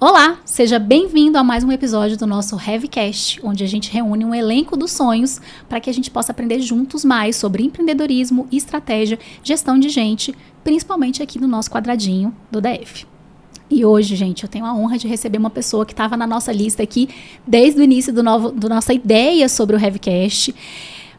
Olá, seja bem-vindo a mais um episódio do nosso Heavycast, onde a gente reúne um elenco dos sonhos para que a gente possa aprender juntos mais sobre empreendedorismo, estratégia, gestão de gente, principalmente aqui no nosso quadradinho do DF. E hoje, gente, eu tenho a honra de receber uma pessoa que estava na nossa lista aqui desde o início do nossa ideia sobre o Heavycast.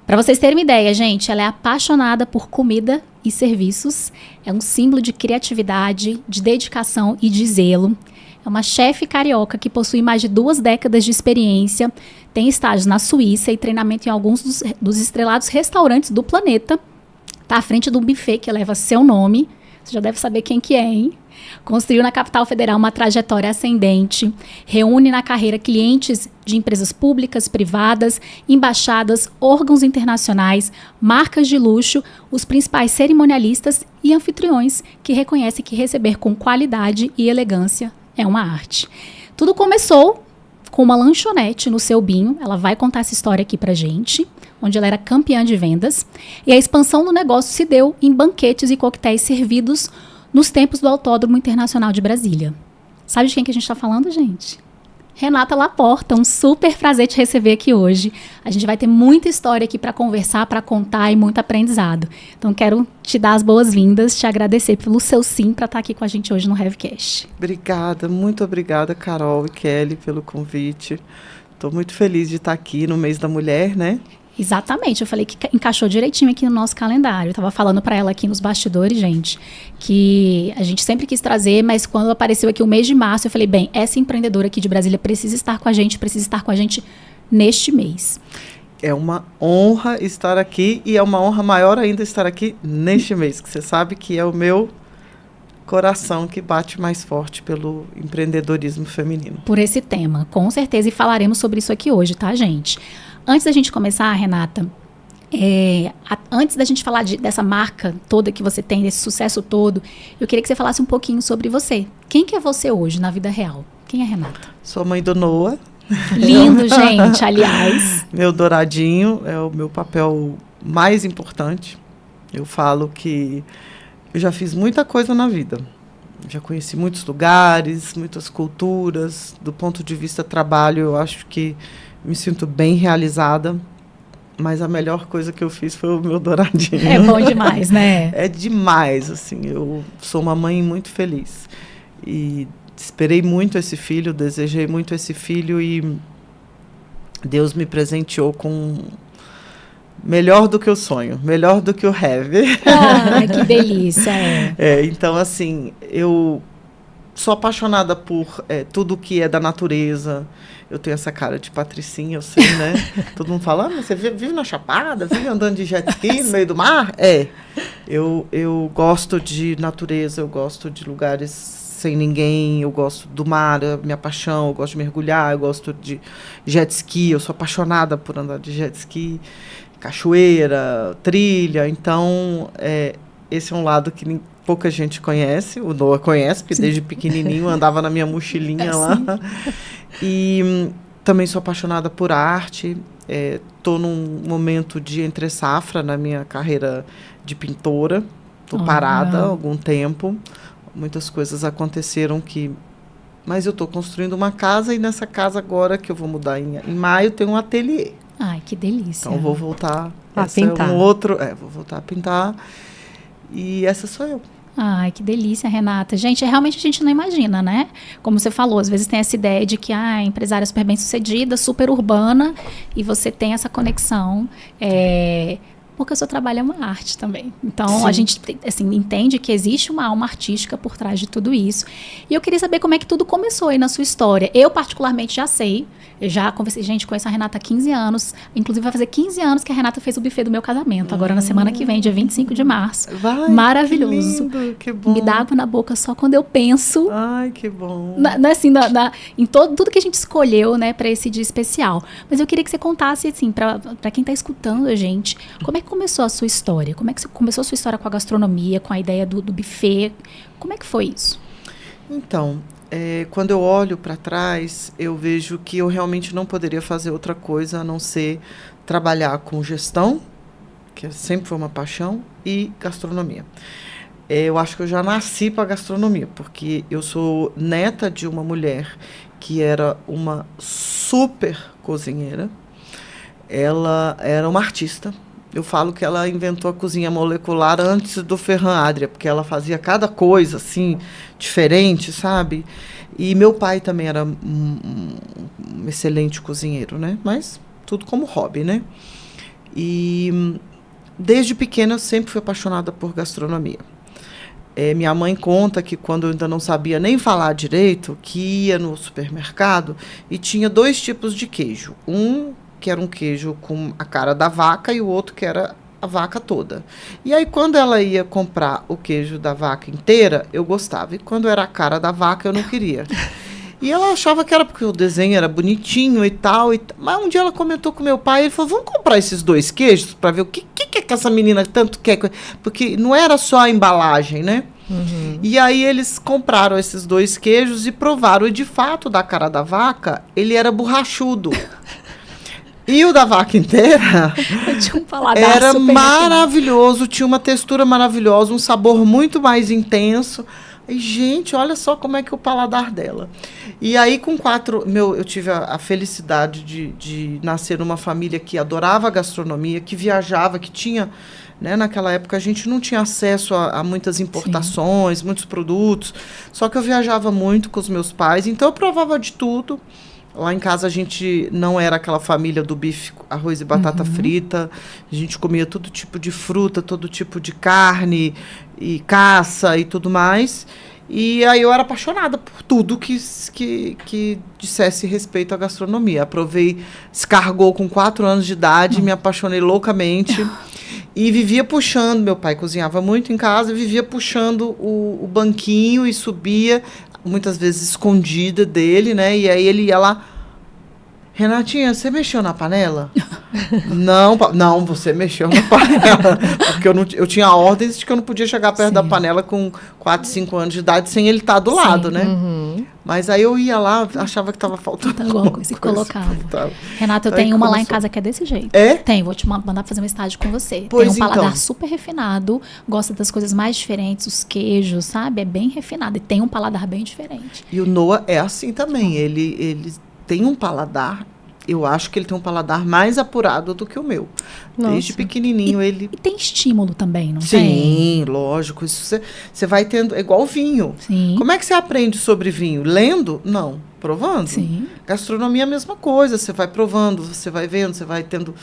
Para vocês terem uma ideia, gente, ela é apaixonada por comida e serviços, é um símbolo de criatividade, de dedicação e de zelo. É uma chefe carioca que possui mais de 2 décadas de experiência, tem estágios na Suíça e treinamento em alguns dos estrelados restaurantes do planeta. Está à frente de um buffet que leva seu nome. Você já deve saber quem que é, hein? Construiu na capital federal uma trajetória ascendente, reúne na carreira clientes de empresas públicas, privadas, embaixadas, órgãos internacionais, marcas de luxo, os principais cerimonialistas e anfitriões que reconhecem que receber com qualidade e elegância é uma arte. Tudo começou com uma lanchonete no Seu Binho. Ela vai contar essa história aqui pra gente, onde ela era campeã de vendas. E a expansão do negócio se deu em banquetes e coquetéis servidos nos tempos do Autódromo Internacional de Brasília. Sabe de quem que a gente está falando, gente? Renata Laporta, um super prazer te receber aqui hoje. A gente vai ter muita história aqui para conversar, para contar e muito aprendizado. Então, quero te dar as boas-vindas, te agradecer pelo seu sim para estar aqui com a gente hoje no Heavycast. Obrigada, muito obrigada, Carol e Kelly, pelo convite. Estou muito feliz de estar aqui no mês da mulher, né? Exatamente, eu falei que encaixou direitinho aqui no nosso calendário. Eu estava falando para ela aqui nos bastidores, gente, que a gente sempre quis trazer, mas quando apareceu aqui o mês de março, eu falei, bem, essa empreendedora aqui de Brasília precisa estar com a gente neste mês. É uma honra estar aqui e é uma honra maior ainda estar aqui neste mês, que você sabe que é o meu coração que bate mais forte pelo empreendedorismo feminino. Por esse tema, com certeza, e falaremos sobre isso aqui hoje, tá, gente? Antes da gente começar, Renata, antes da gente falar dessa marca toda que você tem, desse sucesso todo, eu queria que você falasse um pouquinho sobre você. Quem que é você hoje, na vida real? Quem é a Renata? Sou mãe do Noah. Lindo, gente, aliás. Meu douradinho é o meu papel mais importante. Eu falo que eu já fiz muita coisa na vida. Já conheci muitos lugares, muitas culturas. Do ponto de vista trabalho, eu acho que me sinto bem realizada, mas a melhor coisa que eu fiz foi o meu douradinho. É bom demais, né? É demais, assim, eu sou uma mãe muito feliz. E esperei muito esse filho, desejei muito esse filho e Deus me presenteou com melhor do que o sonho, melhor do que o heavy. Ah, que delícia, então, assim, eu sou apaixonada por tudo que é da natureza. Eu tenho essa cara de patricinha, eu sei, né? Todo mundo fala, mas você vive na Chapada, vive andando de jet ski no meio do mar? Eu gosto de natureza, eu gosto de lugares sem ninguém, eu gosto do mar, é minha paixão, eu gosto de mergulhar, eu gosto de jet ski, eu sou apaixonada por andar de jet ski, cachoeira, trilha. Então, esse é um lado que pouca gente conhece, o Noah conhece, porque desde pequenininho andava na minha mochilinha lá. E também sou apaixonada por arte. Estou num momento de entre-safra na minha carreira de pintora. Estou parada há algum tempo. Muitas coisas aconteceram mas eu estou construindo uma casa e nessa casa agora, que eu vou mudar em maio, tem um ateliê. Ai, que delícia. Então vou voltar a pintar. Vou voltar a pintar. E essa sou eu. Ai, que delícia, Renata. Gente, realmente a gente não imagina, né? Como você falou, às vezes tem essa ideia de que empresária super bem-sucedida, super urbana, e você tem essa conexão, porque o seu trabalho é uma arte também. Então, sim, a gente assim, entende que existe uma alma artística por trás de tudo isso. E eu queria saber como é que tudo começou aí na sua história. Eu, particularmente, já sei. Eu já conversei, gente, conheço a Renata há 15 anos. Inclusive, vai fazer 15 anos que a Renata fez o buffet do meu casamento. Agora, na semana que vem, dia 25 de março. Vai, maravilhoso. Que lindo, que bom. Me dá água na boca só quando eu penso. Ai, que bom. Assim, em tudo que a gente escolheu, né, para esse dia especial. Mas eu queria que você contasse, assim, para quem está escutando a gente, como é que começou a sua história? Como é que começou a sua história com a gastronomia, com a ideia do buffet? Como é que foi isso? Então, quando eu olho para trás, eu vejo que eu realmente não poderia fazer outra coisa a não ser trabalhar com gestão, que sempre foi uma paixão, e gastronomia. Eu acho que eu já nasci para gastronomia, porque eu sou neta de uma mulher que era uma super cozinheira. Ela era uma artista. Eu falo que ela inventou a cozinha molecular antes do Ferran Adria, porque ela fazia cada coisa, assim, diferente, sabe? E meu pai também era um excelente cozinheiro, né? Mas tudo como hobby, né? E desde pequena eu sempre fui apaixonada por gastronomia. Minha mãe conta que quando eu ainda não sabia nem falar direito, que ia no supermercado e tinha 2 tipos de queijo. Um que era um queijo com a cara da vaca e o outro que era a vaca toda. E aí, quando ela ia comprar o queijo da vaca inteira, eu gostava. E quando era a cara da vaca, eu não queria. E ela achava que era porque o desenho era bonitinho e tal. Mas um dia ela comentou com meu pai, ele falou, vamos comprar esses 2 queijos para ver o que é que essa menina tanto quer. Porque não era só a embalagem, né? Uhum. E aí eles compraram esses 2 queijos e provaram. E, de fato, da cara da vaca, ele era borrachudo. E o da vaca inteira tinha um paladar era super maravilhoso, refinado. Tinha uma textura maravilhosa, um sabor muito mais intenso. E, gente, olha só como é que é o paladar dela. E aí, com 4... eu tive a felicidade de nascer numa família que adorava a gastronomia, que viajava, que tinha... Né, naquela época, a gente não tinha acesso a muitas importações, sim, muitos produtos. Só que eu viajava muito com os meus pais, então eu provava de tudo. Lá em casa a gente não era aquela família do bife, arroz e batata frita. A gente comia todo tipo de fruta, todo tipo de carne, e caça e tudo mais. E aí eu era apaixonada por tudo que dissesse respeito à gastronomia. Aprovei escargot com 4 anos de idade, me apaixonei loucamente. E vivia puxando, meu pai cozinhava muito em casa, vivia puxando o banquinho e subia, muitas vezes escondida dele, né? E aí ele ia lá, Renatinha, você mexeu na panela? Não, você mexeu na panela. Porque eu tinha ordens de que eu não podia chegar perto, sim, da panela com 4, 5 anos de idade sem ele estar do, sim, lado, né? Uhum. Mas aí eu ia lá, achava que estava faltando alguma coisa. Se colocava. Renata, eu tenho uma lá em casa que é desse jeito. É? Tem, vou te mandar fazer um estágio com você. Pois tem um paladar então. super refinado, gosta das coisas mais diferentes, os queijos, sabe? É bem refinado e tem um paladar bem diferente. E o Noah é assim também, ele tem um paladar, eu acho que ele tem um paladar mais apurado do que o meu. Nossa. Desde pequenininho ele... E tem estímulo também, não sim, tem? Sim, lógico. Isso você vai tendo... É igual vinho. Sim. Como é que você aprende sobre vinho? Lendo? Não. Provando? Sim. Gastronomia é a mesma coisa. Você vai provando, você vai vendo, você vai tendo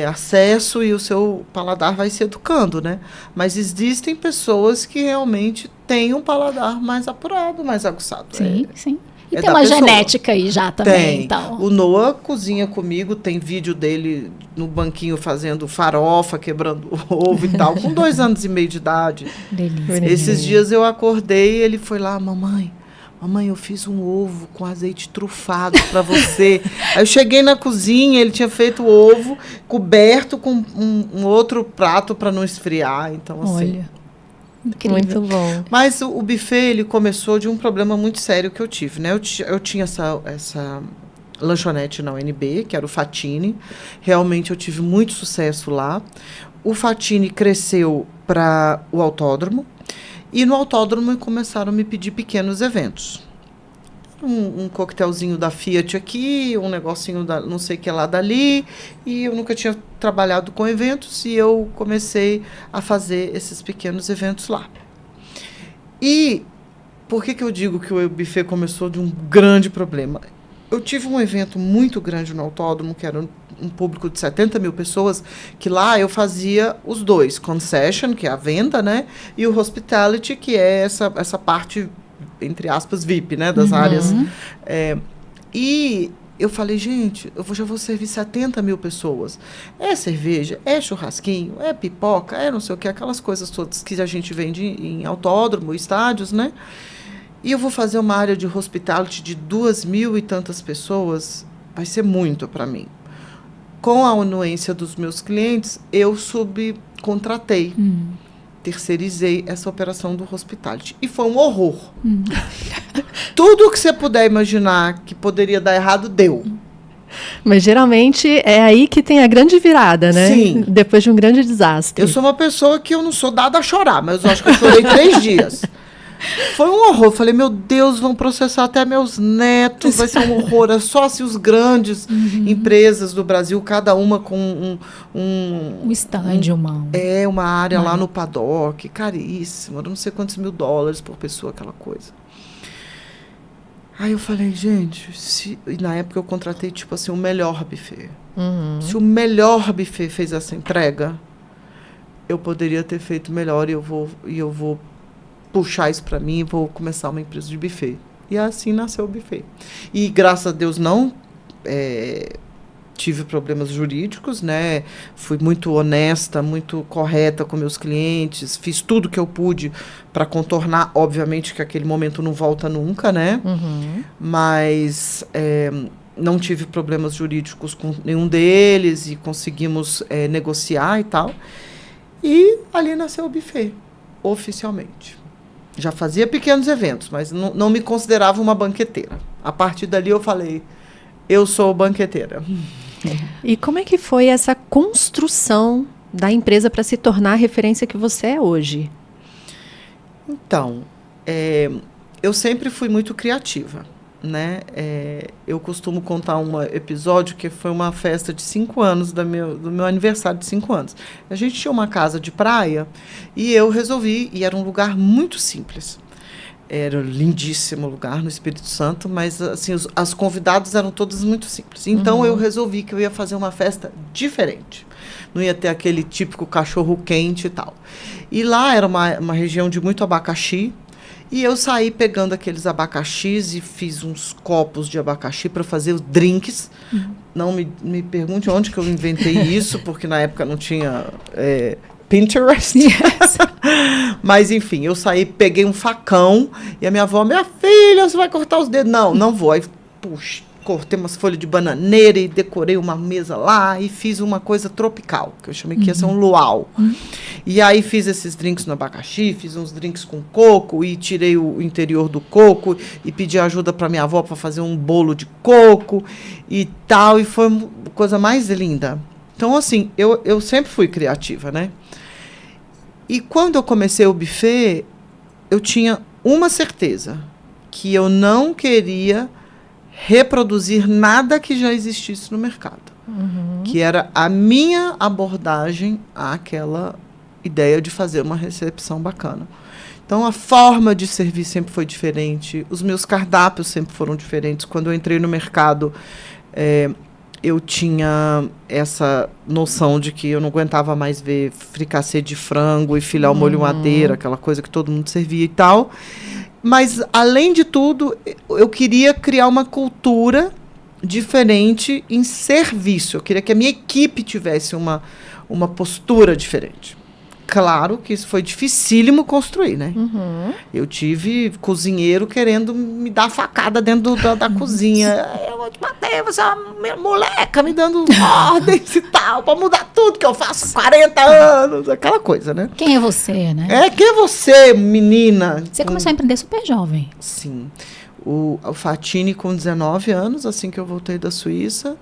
acesso e o seu paladar vai se educando, né? Mas existem pessoas que realmente têm um paladar mais apurado, mais aguçado. Sim, sim. E tem uma genética aí já também. Tem. Então. O Noah cozinha comigo, tem vídeo dele no banquinho fazendo farofa, quebrando ovo e tal, com 2 anos e meio de idade. Delícia. Esses dias eu acordei e ele foi lá, mamãe, eu fiz um ovo com azeite trufado para você. Aí eu cheguei na cozinha, ele tinha feito o ovo coberto com um outro prato para não esfriar. Então, assim... Olha. Incrível. Muito bom. Mas o buffet, ele começou de um problema muito sério que eu tive, né? Eu tinha essa lanchonete na UNB, que era o Fatini. Realmente eu tive muito sucesso lá. O Fatini cresceu para o autódromo. E no autódromo começaram a me pedir pequenos eventos. Um coquetelzinho da Fiat aqui, um negocinho da não sei o que lá dali, e eu nunca tinha trabalhado com eventos, e eu comecei a fazer esses pequenos eventos lá. E por que eu digo que o buffet começou de um grande problema? Eu tive um evento muito grande no autódromo, que era um público de 70 mil pessoas, que lá eu fazia os 2, concession, que é a venda, né, e o hospitality, que é essa parte, entre aspas, VIP, né, das áreas. E eu falei, gente, já vou servir 70 mil pessoas. É cerveja, é churrasquinho, é pipoca, é não sei o que, aquelas coisas todas que a gente vende em autódromo, estádios, né? E eu vou fazer uma área de hospitality de 2.000 e tantas pessoas, vai ser muito para mim. Com a anuência dos meus clientes, eu subcontratei. Terceirizei essa operação do hospitality. E foi um horror. Tudo que você puder imaginar que poderia dar errado, deu. Mas geralmente é aí que tem a grande virada, né? Sim. Depois de um grande desastre. Eu sou uma pessoa que eu não sou dada a chorar, mas eu acho que eu chorei 3 dias. Foi um horror. Eu falei, meu Deus, vão processar até meus netos, vai ser um horror. É só assim, os grandes empresas do Brasil, cada uma com um stand, uma área lá no paddock, caríssimo, eu não sei quantos $1.000 por pessoa, aquela coisa. Aí eu falei, gente, e na época eu contratei, tipo assim, o melhor buffet. Se o melhor buffet fez essa entrega, eu poderia ter feito melhor e eu vou puxar isso para mim e vou começar uma empresa de buffet. E assim nasceu o buffet. E graças a Deus não tive problemas jurídicos, né? Fui muito honesta, muito correta com meus clientes, fiz tudo que eu pude para contornar, obviamente que aquele momento não volta nunca, né? Mas não tive problemas jurídicos com nenhum deles e conseguimos negociar e tal. E ali nasceu o buffet, oficialmente. Já fazia pequenos eventos, mas não me considerava uma banqueteira. A partir dali eu falei, eu sou banqueteira. E como é que foi essa construção da empresa para se tornar a referência que você é hoje? Então, eu sempre fui muito criativa, né? Eu costumo contar um episódio que foi uma festa de 5 anos, do meu aniversário de 5 anos. A gente tinha uma casa de praia e eu resolvi, e era um lugar muito simples. Era um lindíssimo lugar no Espírito Santo, mas assim, as convidadas eram todas muito simples. Então eu resolvi que eu ia fazer uma festa diferente. Não ia ter aquele típico cachorro quente e tal. E lá era uma região de muito abacaxi. E eu saí pegando aqueles abacaxis e fiz uns copos de abacaxi para fazer os drinks. Não me pergunte onde que eu inventei isso, porque na época não tinha Pinterest. Yes. Mas, enfim, eu saí, peguei um facão e a minha avó, minha filha, você vai cortar os dedos? Não vou. Aí, puxa, cortei umas folhas de bananeira e decorei uma mesa lá e fiz uma coisa tropical, que eu chamei que ia ser um luau. E aí fiz esses drinks no abacaxi, fiz uns drinks com coco e tirei o interior do coco e pedi ajuda para minha avó para fazer um bolo de coco e tal, e foi a coisa mais linda. Então, assim, eu sempre fui criativa, né? E quando eu comecei o buffet, eu tinha uma certeza, que eu não queria reproduzir nada que já existisse no mercado. Que era a minha abordagem àquela ideia de fazer uma recepção bacana. Então, a forma de servir sempre foi diferente, os meus cardápios sempre foram diferentes. Quando eu entrei no mercado, eu tinha essa noção de que eu não aguentava mais ver fricassê de frango e filé ao molho madeira, aquela coisa que todo mundo servia e tal. Mas, além de tudo, eu queria criar uma cultura diferente em serviço. Eu queria que a minha equipe tivesse uma postura diferente. Claro que isso foi dificílimo construir, né? Eu tive cozinheiro querendo me dar facada dentro da cozinha. Eu vou te bater, você é uma moleca me dando ordens e tal, para mudar tudo que eu faço há 40 anos, aquela coisa, né? Quem é você, né? Quem é você, menina? Você começou a empreender super jovem. Sim. O Fatini com 19 anos, assim que eu voltei da Suíça.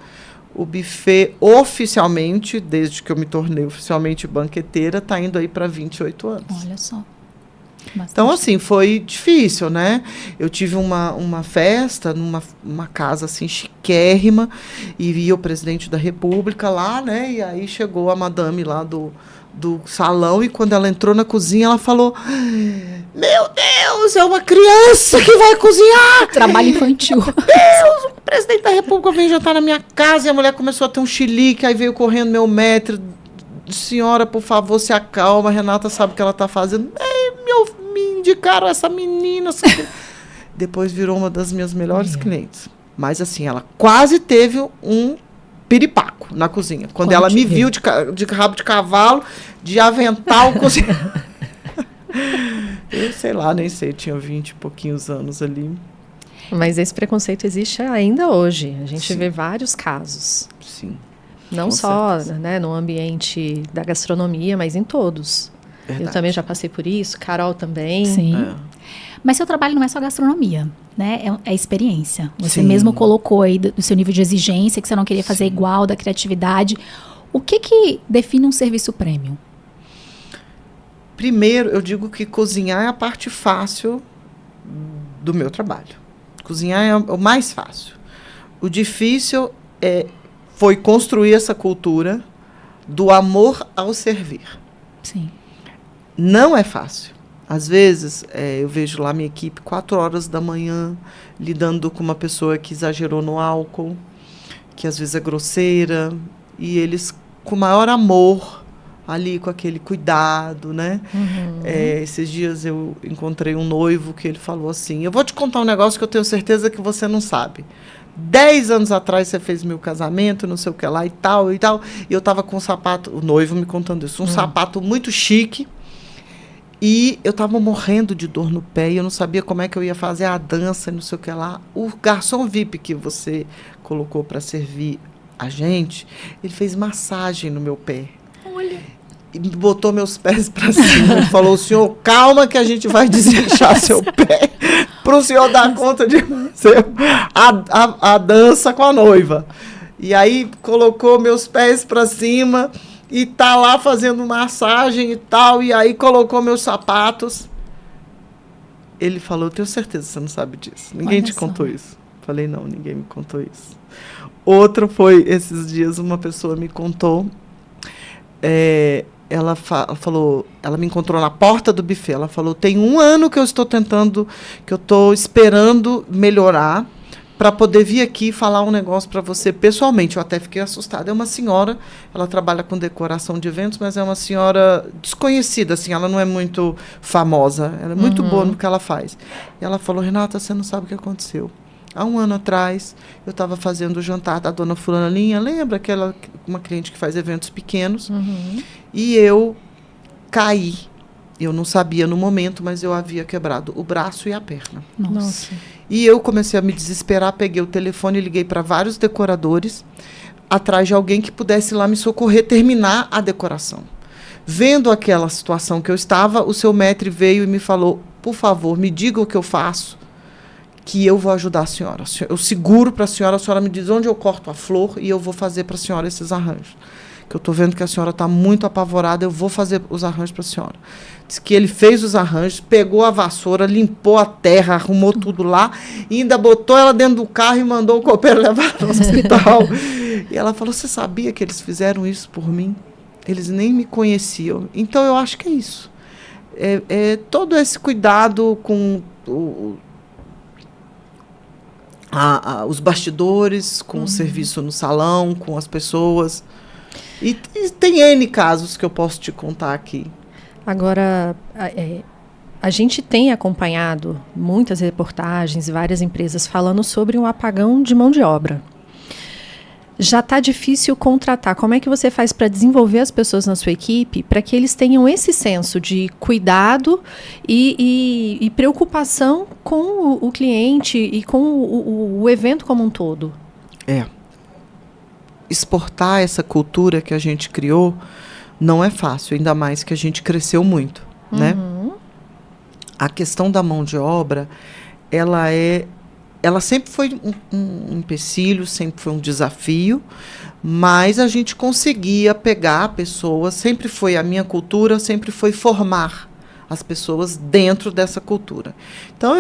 O buffet, oficialmente, desde que eu me tornei oficialmente banqueteira, está indo aí para 28 anos. Olha só. Bastante. Então, assim, foi difícil, né? Eu tive uma festa numa casa, assim, chiquérrima, e vi o presidente da República lá, né? E aí chegou a madame lá do salão, e quando ela entrou na cozinha, ela falou... Meu Deus, é uma criança que vai cozinhar! Trabalho infantil. Meu Deus, o presidente da República vem jantar na minha casa, e a mulher começou a ter um chilique, aí veio correndo meu maître. Senhora, por favor, se acalma, a Renata sabe o que ela está fazendo. Me indicaram essa menina. Depois virou uma das minhas melhores clientes. Mas assim, ela quase teve um piripaco na cozinha. Quando ela me viu de rabo de cavalo, de avental, cozinha. Eu sei lá, nem sei, tinha 20 e pouquinhos anos ali. Mas esse preconceito existe ainda hoje. A gente Sim. vê vários casos. Sim. Não só, né, no ambiente da gastronomia, mas em todos. Verdade. Eu também já passei por isso, Carol também. Sim. É. Mas seu trabalho não é só gastronomia, né? É experiência. Você Sim. mesmo colocou aí do seu nível de exigência, que você não queria fazer igual, da criatividade. O que define um serviço premium? Primeiro, eu digo que cozinhar é a parte fácil do meu trabalho. Cozinhar é o mais fácil. O difícil foi construir essa cultura do amor ao servir. Sim. Não é fácil. Às vezes, eu vejo lá minha equipe 4 horas da manhã, lidando com uma pessoa que exagerou no álcool, que às vezes é grosseira, e eles com maior amor, ali com aquele cuidado, né? Esses dias eu encontrei um noivo que ele falou assim, eu vou te contar um negócio que eu tenho certeza que você não sabe. 10 anos atrás você fez meu casamento, não sei o que lá e tal, e eu estava com um sapato, o noivo me contando isso, um sapato muito chique, e eu estava morrendo de dor no pé, e eu não sabia como é que eu ia fazer a dança, não sei o que lá. O garçom VIP que você colocou para servir a gente, ele fez massagem no meu pé. Olha. E botou meus pés para cima e falou, senhor, calma que a gente vai desinchar seu pé para o senhor dar conta de fazer a dança com a noiva. E aí colocou meus pés para cima e tá lá fazendo massagem e tal, e aí colocou meus sapatos. Ele falou, eu tenho certeza que você não sabe disso. Ninguém Olha te só. contou isso. Falei, não, ninguém me contou isso. Outro foi, esses dias, uma pessoa me contou, ela falou, ela me encontrou na porta do buffet, ela falou, tem 1 ano que eu estou tentando, que eu estou esperando melhorar para poder vir aqui falar um negócio para você pessoalmente. Eu até fiquei assustada. É uma senhora, ela trabalha com decoração de eventos, mas é uma senhora desconhecida, assim, ela não é muito famosa, ela é muito boa no que ela faz. E ela falou, Renata, você não sabe o que aconteceu. Há 1 ano atrás, eu estava fazendo o jantar da dona Fulaninha, lembra uma cliente que faz eventos pequenos? E eu caí. Eu não sabia no momento, mas eu havia quebrado o braço e a perna. Nossa. E eu comecei a me desesperar, peguei o telefone e liguei para vários decoradores, atrás de alguém que pudesse ir lá me socorrer, terminar a decoração. Vendo aquela situação que eu estava, o seu maître veio e me falou, por favor, me diga o que eu faço, que eu vou ajudar a senhora. Eu seguro para a senhora me diz onde eu corto a flor e eu vou fazer para a senhora esses arranjos. Que eu estou vendo que a senhora está muito apavorada, eu vou fazer os arranjos para a senhora. Diz que ele fez os arranjos, pegou a vassoura, limpou a terra, arrumou tudo lá, e ainda botou ela dentro do carro e mandou o copeiro levar no hospital. E ela falou, você sabia que eles fizeram isso por mim? Eles nem me conheciam. Então, eu acho que é isso. É todo esse cuidado com os bastidores, com o serviço no salão, com as pessoas. E tem N casos que eu posso te contar aqui. Agora, a gente tem acompanhado muitas reportagens e várias empresas falando sobre um apagão de mão de obra. Já está difícil contratar. Como é que você faz para desenvolver as pessoas na sua equipe para que eles tenham esse senso de cuidado e preocupação com o cliente e com o evento como um todo? Exportar essa cultura que a gente criou não é fácil, ainda mais que a gente cresceu muito, né? A questão da mão de obra, ela sempre foi um empecilho, sempre foi um desafio, mas a gente conseguia pegar pessoas, sempre foi a minha cultura, sempre foi formar as pessoas dentro dessa cultura. Então,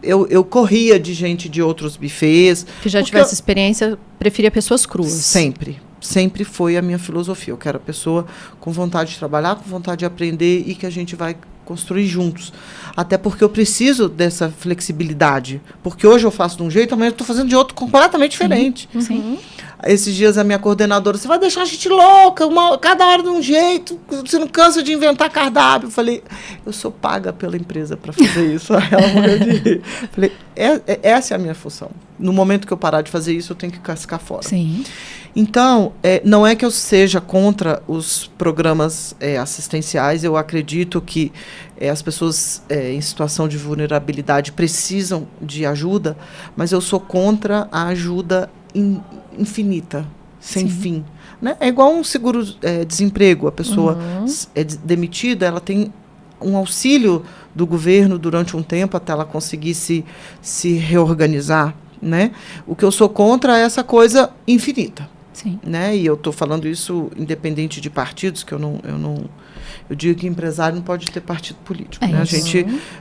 eu corria de gente de outros buffets. Que já tivesse experiência, preferia pessoas cruas. Sempre foi a minha filosofia. Eu quero a pessoa com vontade de trabalhar, com vontade de aprender e que a gente vai construir juntos. Até porque eu preciso dessa flexibilidade. Porque hoje eu faço de um jeito, amanhã eu estou fazendo de outro completamente diferente. Sim. Esses dias a minha coordenadora, você vai deixar a gente louca, cada hora de um jeito, você não cansa de inventar cardápio. Eu falei, eu sou paga pela empresa para fazer isso. Aí ela morreu de rir. Falei, essa é a minha função. No momento que eu parar de fazer isso, eu tenho que cascar fora. Sim. Então, não é que eu seja contra os programas assistenciais, eu acredito que as pessoas em situação de vulnerabilidade precisam de ajuda, mas eu sou contra a ajuda infinita, sem fim. né? É igual um seguro-desemprego. A pessoa é demitida, ela tem um auxílio do governo durante um tempo até ela conseguir se reorganizar, né? O que eu sou contra é essa coisa infinita. Sim. Né? E eu estou falando isso independente de partidos, que eu digo que empresário não pode ter partido político. Né?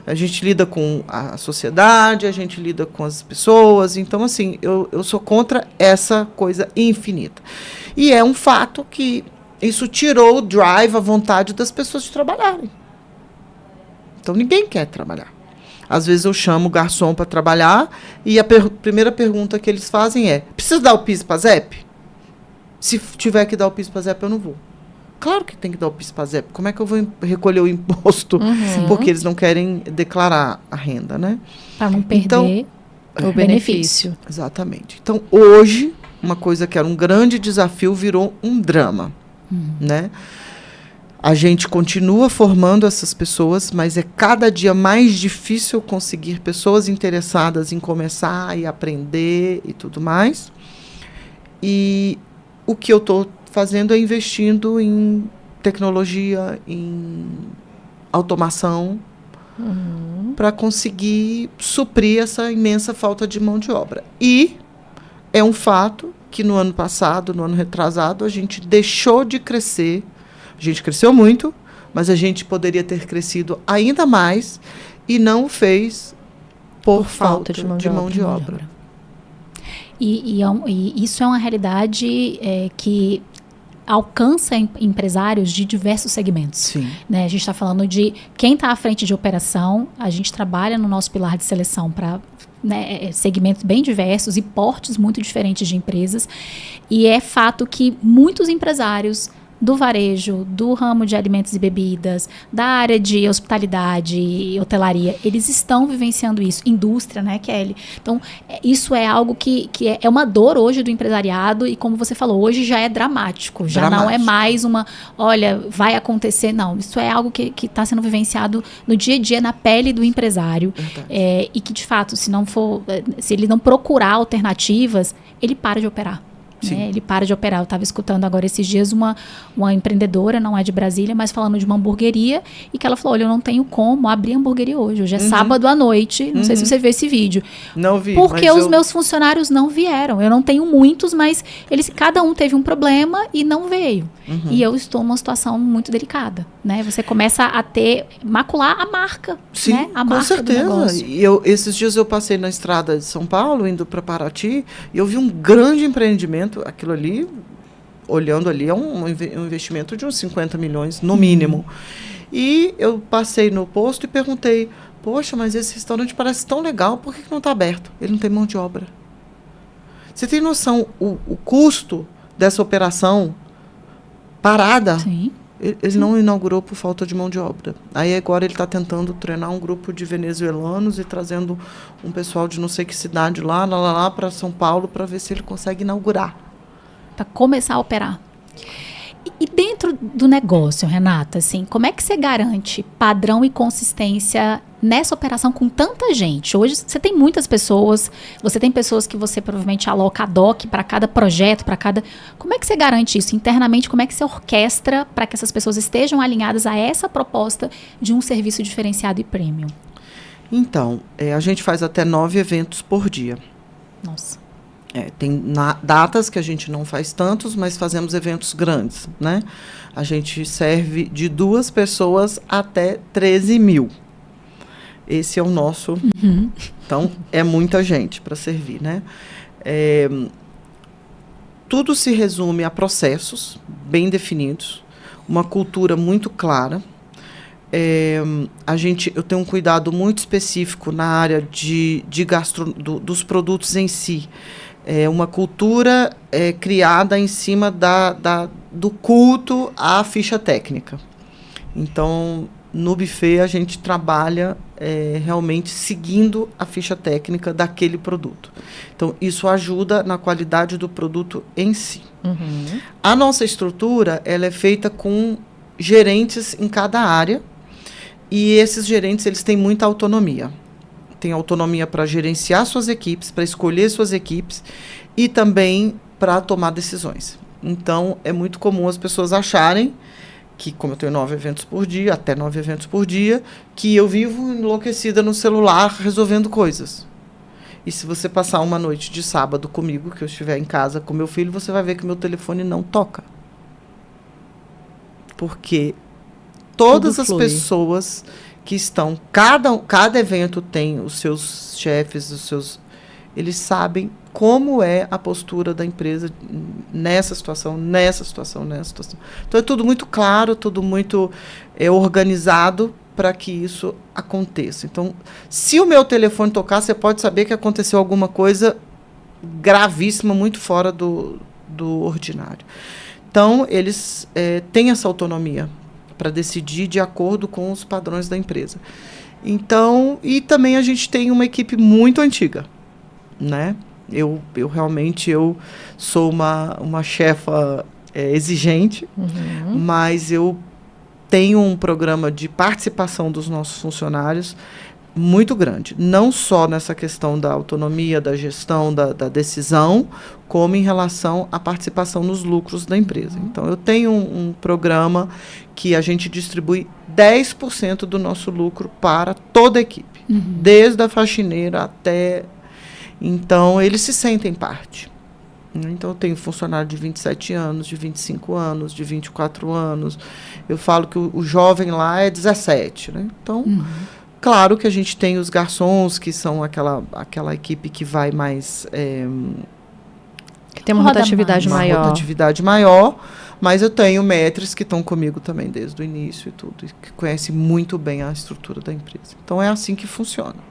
A gente lida com a sociedade, a gente lida com as pessoas. Então, assim, eu sou contra essa coisa infinita. E é um fato que isso tirou o drive, a vontade das pessoas de trabalharem. Então, ninguém quer trabalhar. Às vezes eu chamo o garçom para trabalhar e a primeira pergunta que eles fazem é: precisa dar o PIS para ZEP? Se tiver que dar o PIS para ZEP, eu não vou. Claro que tem que dar o PIS para ZEP. Como é que eu vou recolher o imposto? Porque eles não querem declarar a renda, né? Para não perder o benefício. Exatamente. Então, hoje, uma coisa que era um grande desafio virou um drama, né? A gente continua formando essas pessoas, mas é cada dia mais difícil conseguir pessoas interessadas em começar e aprender e tudo mais. E o que eu estou fazendo é investindo em tecnologia, em automação, para conseguir suprir essa imensa falta de mão de obra. E é um fato que no ano passado, no ano retrasado, a gente deixou de crescer. A gente cresceu muito, mas a gente poderia ter crescido ainda mais e não o fez por falta de mão de obra. E isso é uma realidade que alcança empresários de diversos segmentos. Sim. Né? A gente está falando de quem está à frente de operação, a gente trabalha no nosso pilar de seleção para segmentos bem diversos e portes muito diferentes de empresas. E é fato que muitos empresários do varejo, do ramo de alimentos e bebidas, da área de hospitalidade e hotelaria, eles estão vivenciando isso. Indústria, né, Kelly? Então, isso é algo que é uma dor hoje do empresariado e, como você falou, hoje já é dramático. Já não é mais olha, vai acontecer. Não, isso é algo que está sendo vivenciado no dia a dia, na pele do empresário. E que, de fato, se ele não procurar alternativas, ele para de operar. Né? Ele para de operar. Eu estava escutando agora esses dias uma empreendedora, não é de Brasília, mas falando de uma hamburgueria, e que ela falou: olha, eu não tenho como abrir hamburgueria hoje. Hoje é sábado à noite. Não sei se você viu esse vídeo. Não vi. Porque os meus funcionários não vieram. Eu não tenho muitos, mas cada um teve um problema e não veio. E eu estou numa situação muito delicada. Né? Você começa a macular a marca. Sim, né? A marca certeza. Do negócio. E esses dias eu passei na estrada de São Paulo, indo para Paraty, e eu vi um grande empreendimento. Aquilo ali, olhando ali, é um investimento de uns 50 milhões, no mínimo. E eu passei no posto e perguntei: poxa, mas esse restaurante parece tão legal, por que não está aberto? Ele não tem mão de obra. Você tem noção o custo dessa operação parada? Sim. Ele não inaugurou por falta de mão de obra. Aí agora ele está tentando treinar um grupo de venezuelanos e trazendo um pessoal de não sei que cidade lá para São Paulo para ver se ele consegue inaugurar. Para começar a operar. E dentro do negócio, Renata, assim, como é que você garante padrão e consistência nessa operação com tanta gente? Hoje você tem muitas pessoas, você tem pessoas que você provavelmente aloca ad hoc para cada projeto, para cada... Como é que você garante isso internamente? Como é que você orquestra para que essas pessoas estejam alinhadas a essa proposta de um serviço diferenciado e premium? Então, a gente faz até 9 eventos por dia. Nossa. Tem datas que a gente não faz tantos, mas fazemos eventos grandes, né? A gente serve de 2 pessoas até 13 mil. Esse é o nosso. Então, é muita gente para servir, né? Tudo se resume a processos bem definidos, uma cultura muito clara. Eu tenho um cuidado muito específico na área dos produtos em si. Uma cultura criada em cima do culto à ficha técnica. Então, no buffet, a gente trabalha realmente seguindo a ficha técnica daquele produto. Então, isso ajuda na qualidade do produto em si. A nossa estrutura ela é feita com gerentes em cada área, e esses gerentes eles têm muita autonomia. Tem autonomia para gerenciar suas equipes, para escolher suas equipes e também para tomar decisões. Então, é muito comum as pessoas acharem que, como eu tenho 9 eventos por dia, até 9 eventos por dia, que eu vivo enlouquecida no celular resolvendo coisas. E se você passar uma noite de sábado comigo, que eu estiver em casa com meu filho, você vai ver que meu telefone não toca. Porque todas as pessoas que estão... Cada evento tem os seus chefes, eles sabem como é a postura da empresa nessa situação. Então, é tudo muito claro, tudo muito organizado para que isso aconteça. Então, se o meu telefone tocar, você pode saber que aconteceu alguma coisa gravíssima, muito fora do ordinário. Então, eles têm essa autonomia para decidir de acordo com os padrões da empresa. Então, e também a gente tem uma equipe muito antiga, né? Eu realmente sou uma chefa exigente, mas eu tenho um programa de participação dos nossos funcionários muito grande, não só nessa questão da autonomia, da gestão, da decisão, como em relação à participação nos lucros da empresa. Então, eu tenho um programa que a gente distribui 10% do nosso lucro para toda a equipe, desde a faxineira até... Então, eles se sentem parte. Então, eu tenho funcionário de 27 anos, de 25 anos, de 24 anos. Eu falo que o jovem lá é 17, né? Então... Claro que a gente tem os garçons, que são aquela equipe que vai mais... que tem uma rotatividade maior. Uma rotatividade maior, mas eu tenho maîtres que estão comigo também desde o início e tudo, e que conhecem muito bem a estrutura da empresa. Então, é assim que funciona.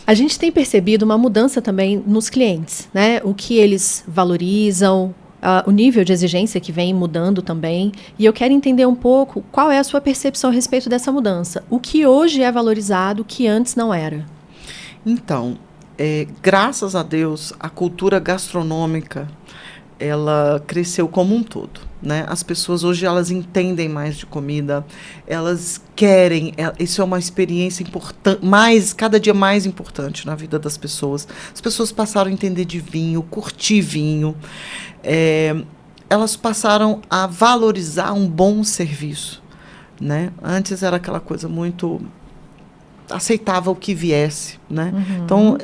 A gente tem percebido uma mudança também nos clientes, né? O que eles valorizam, o nível de exigência que vem mudando também. E eu quero entender um pouco qual é a sua percepção a respeito dessa mudança. O que hoje é valorizado, que antes não era? Então, graças a Deus, a cultura gastronômica, ela cresceu como um todo, né? As pessoas hoje, elas entendem mais de comida, elas querem, isso é uma experiência importante, cada dia mais importante na vida das pessoas. As pessoas passaram a entender de vinho, curtir vinho, elas passaram a valorizar um bom serviço, né? Antes era aquela coisa muito... aceitava o que viesse, né? Então,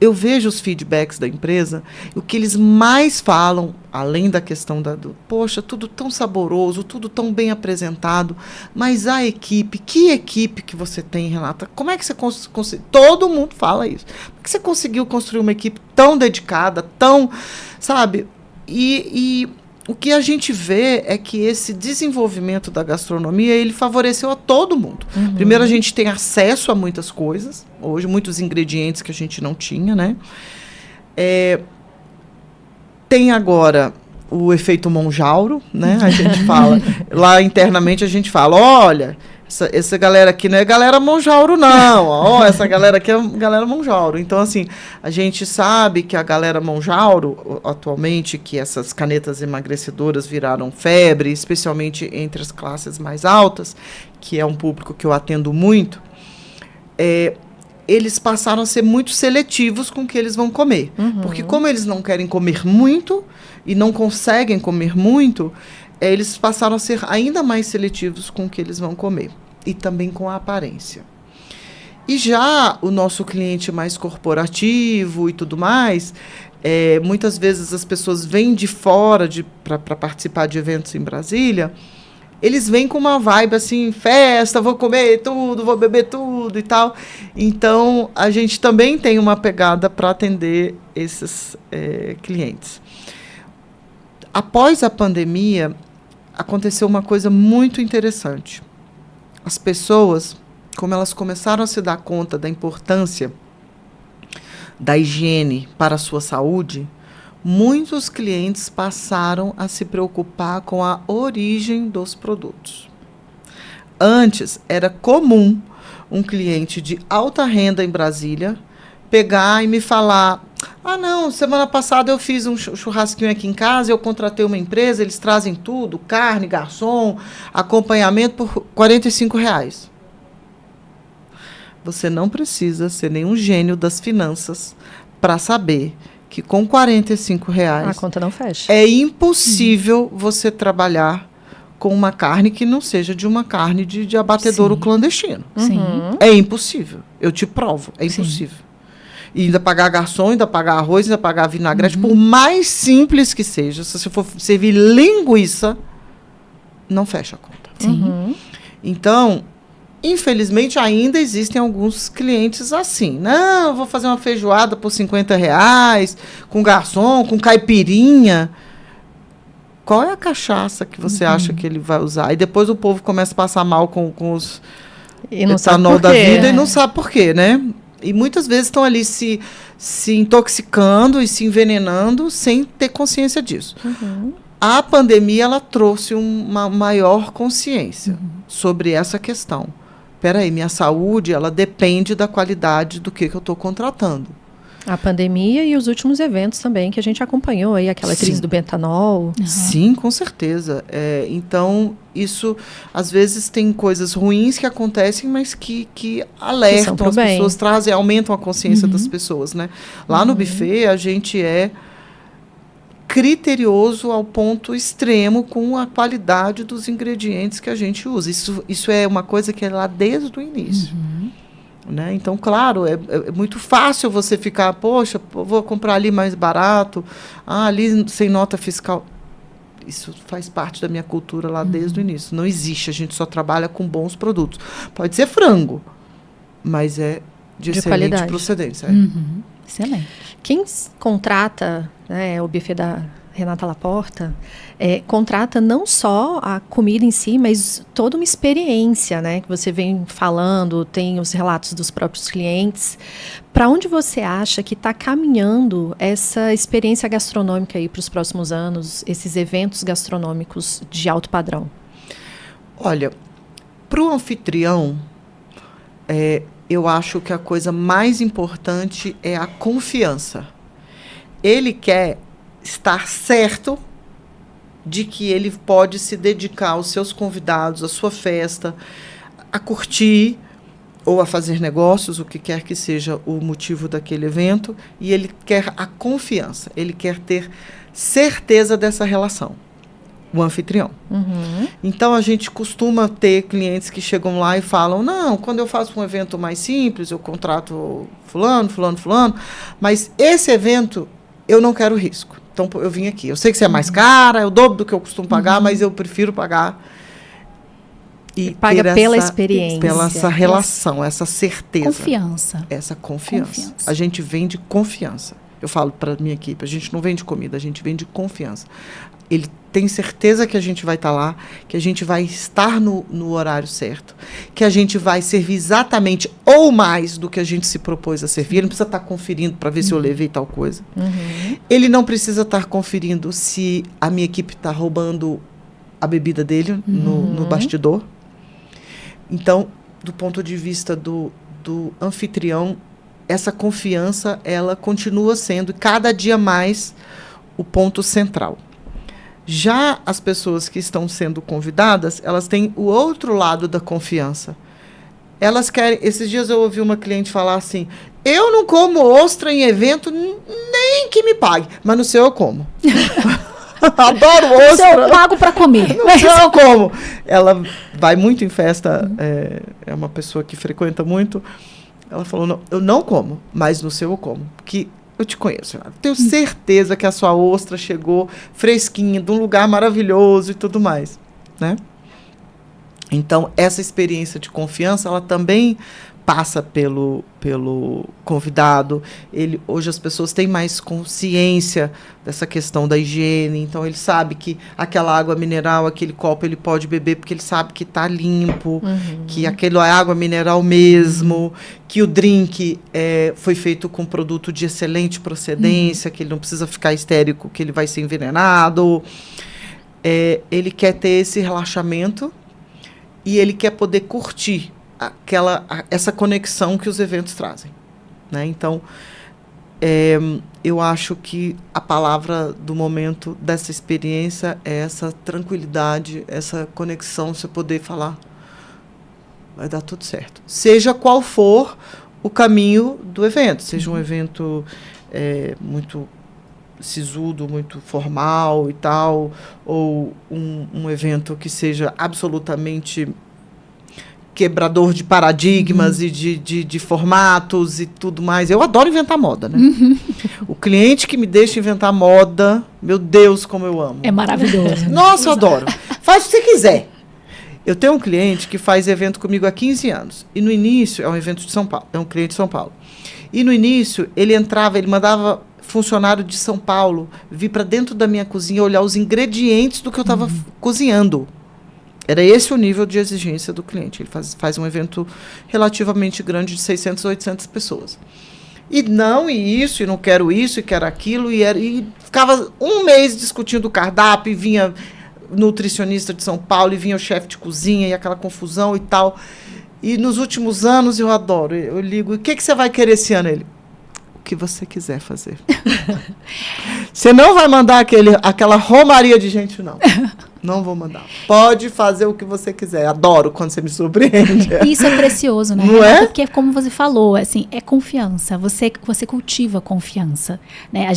eu vejo os feedbacks da empresa, o que eles mais falam, além da questão poxa, tudo tão saboroso, tudo tão bem apresentado, mas a equipe, que equipe que você tem, Renata? Como é que você conseguiu? Todo mundo fala isso. Como é que você conseguiu construir uma equipe tão dedicada, tão, sabe? E o que a gente vê é que esse desenvolvimento da gastronomia, ele favoreceu a todo mundo. Primeiro, a gente tem acesso a muitas coisas, hoje, muitos ingredientes que a gente não tinha, né? Tem agora o efeito Monjauro, né? A gente fala, lá internamente a gente fala, olha, essa galera aqui não é galera Monjauro, não. Essa galera aqui é galera Monjauro. Então, assim, a gente sabe que a galera Monjauro, atualmente, que essas canetas emagrecedoras viraram febre, especialmente entre as classes mais altas, que é um público que eu atendo muito, eles passaram a ser muito seletivos com o que eles vão comer. Porque como eles não querem comer muito e não conseguem comer muito, eles passaram a ser ainda mais seletivos com o que eles vão comer. E também com a aparência. E já o nosso cliente mais corporativo e tudo mais, muitas vezes as pessoas vêm de fora para participar de eventos em Brasília, eles vêm com uma vibe assim, festa, vou comer tudo, vou beber tudo e tal. Então, a gente também tem uma pegada para atender esses clientes. Após a pandemia, aconteceu uma coisa muito interessante. As pessoas, como elas começaram a se dar conta da importância da higiene para a sua saúde, muitos clientes passaram a se preocupar com a origem dos produtos. Antes, era comum um cliente de alta renda em Brasília pegar e me falar: não, semana passada eu fiz um churrasquinho aqui em casa, eu contratei uma empresa, eles trazem tudo, carne, garçom, acompanhamento por R$45. Você não precisa ser nenhum gênio das finanças para saber que com R$ 45 A conta não fecha. é impossível você trabalhar com uma carne que não seja de uma carne de abatedouro Sim. clandestino. Sim. É impossível. Eu te provo. É Sim. impossível. E ainda pagar garçom, ainda pagar arroz, ainda pagar vinagrete, por mais simples que seja, se você for servir linguiça, não fecha a conta. Sim. Então, infelizmente, ainda existem alguns clientes assim. Não, eu vou fazer uma feijoada por R$ 50, com garçom, com caipirinha. Qual é a cachaça que você acha que ele vai usar? E depois o povo começa a passar mal com os E não sabe etanol por da quê. vida e não sabe por quê, né? E muitas vezes estão ali se intoxicando e se envenenando sem ter consciência disso. A pandemia, ela trouxe uma maior consciência sobre essa questão. Peraí, minha saúde, ela depende da qualidade do que eu estou contratando. A pandemia e os últimos eventos também que a gente acompanhou aí, aquela crise Sim. do bentanol. Sim, com certeza. Então, isso, às vezes, tem coisas ruins que acontecem, mas que alertam pro as bem. pessoas, trazem, aumentam a consciência das pessoas, né? Lá no buffet, a gente é criterioso ao ponto extremo com a qualidade dos ingredientes que a gente usa. Isso é uma coisa que é lá desde o início. Né? Então, claro, é muito fácil você ficar, poxa, vou comprar ali mais barato, ali sem nota fiscal. Isso faz parte da minha cultura lá desde o início. Não existe, a gente só trabalha com bons produtos. Pode ser frango, mas é de excelente qualidade. procedência. Excelente. Quem contrata, né, o buffet da Renata Laporta, contrata não só a comida em si, mas toda uma experiência, né, que você vem falando, tem os relatos dos próprios clientes. Para onde você acha que está caminhando essa experiência gastronômica aí para os próximos anos, esses eventos gastronômicos de alto padrão? Olha, para o anfitrião, eu acho que a coisa mais importante é a confiança. Ele quer estar certo de que ele pode se dedicar aos seus convidados, à sua festa, a curtir ou a fazer negócios, o que quer que seja o motivo daquele evento, e ele quer a confiança, ele quer ter certeza dessa relação, o anfitrião. Então, a gente costuma ter clientes que chegam lá e falam, não, quando eu faço um evento mais simples, eu contrato fulano, mas esse evento eu não quero risco. Então, eu vim aqui. Eu sei que você é mais cara, é o dobro do que eu costumo pagar, mas eu prefiro pagar e paga ter pela experiência. pela essa relação, essa certeza. Confiança. Essa confiança. A gente vende confiança. Eu falo para minha equipe, a gente não vende comida, a gente vende confiança. Ele tem certeza que a gente vai estar lá, que a gente vai estar no horário certo, que a gente vai servir exatamente ou mais do que a gente se propôs a servir. Ele não precisa estar conferindo para ver se eu levei tal coisa. Ele não precisa estar conferindo se a minha equipe está roubando a bebida dele no bastidor. Então, do ponto de vista do anfitrião, essa confiança, ela continua sendo cada dia mais o ponto central. Já as pessoas que estão sendo convidadas, elas têm o outro lado da confiança. Elas querem... Esses dias eu ouvi uma cliente falar assim, eu não como ostra em evento, nem que me pague, mas no seu eu como. Adoro ostra. No seu eu pago para comer. No seu eu como. Ela vai muito em festa, é uma pessoa que frequenta muito. Ela falou, não, eu não como, mas no seu eu como. Porque eu te conheço, eu tenho certeza que a sua ostra chegou fresquinha, de um lugar maravilhoso e tudo mais, né? Então, essa experiência de confiança, ela também passa pelo convidado. Hoje as pessoas têm mais consciência dessa questão da higiene, então ele sabe que aquela água mineral, aquele copo, ele pode beber porque ele sabe que está limpo, que aquela é água mineral mesmo, que o drink foi feito com produto de excelente procedência, que ele não precisa ficar histérico, que ele vai ser envenenado. Ele quer ter esse relaxamento e ele quer poder curtir essa conexão que os eventos trazem, né? Então, eu acho que a palavra do momento dessa experiência é essa tranquilidade, essa conexão, você poder falar, vai dar tudo certo. Seja qual for o caminho do evento, seja um evento muito sisudo, muito formal e tal, ou um evento que seja absolutamente quebrador de paradigmas e de formatos e tudo mais. Eu adoro inventar moda, né? O cliente que me deixa inventar moda, meu Deus, como eu amo. É maravilhoso. Nossa, eu adoro. Faz o que você quiser. Eu tenho um cliente que faz evento comigo há 15 anos. E no início, é um evento de São Paulo, é um cliente de São Paulo. E no início, ele mandava funcionário de São Paulo vir para dentro da minha cozinha olhar os ingredientes do que eu estava cozinhando. Era esse o nível de exigência do cliente. Ele faz um evento relativamente grande de 600, 800 pessoas. E não quero isso, e quero aquilo. E ficava um mês discutindo o cardápio, e vinha nutricionista de São Paulo, e vinha o chefe de cozinha, e aquela confusão e tal. E nos últimos anos, eu adoro. Eu ligo, o que você vai querer esse ano? Ele, o que você quiser fazer. Você não vai mandar aquela romaria de gente, não. Não vou mandar. Pode fazer o que você quiser. Adoro quando você me surpreende. Isso é precioso, né? Não é? Porque, como você falou, assim, é confiança. Você cultiva confiança, né?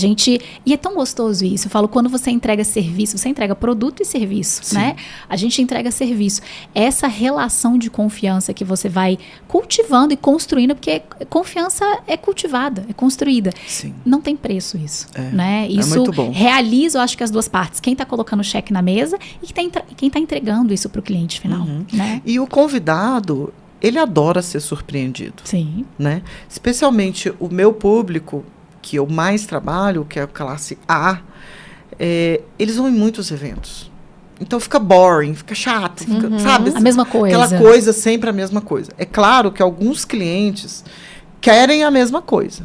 E é tão gostoso isso. Eu falo, quando você entrega serviço, você entrega produto e serviço, Sim. né? A gente entrega serviço. Essa relação de confiança que você vai cultivando e construindo, porque confiança é cultivada, é construída. Sim. Não tem preço isso, né? Isso muito bom. realiza, eu acho que as duas partes. Quem está colocando o cheque na mesa e quem está entregando isso para o cliente final, né? E o convidado, ele adora ser surpreendido. Sim. Né? Especialmente o meu público, que eu mais trabalho, que é a classe A, eles vão em muitos eventos. Então fica boring, fica chato, sabe? A mesma coisa. Aquela coisa, sempre a mesma coisa. É claro que alguns clientes querem a mesma coisa.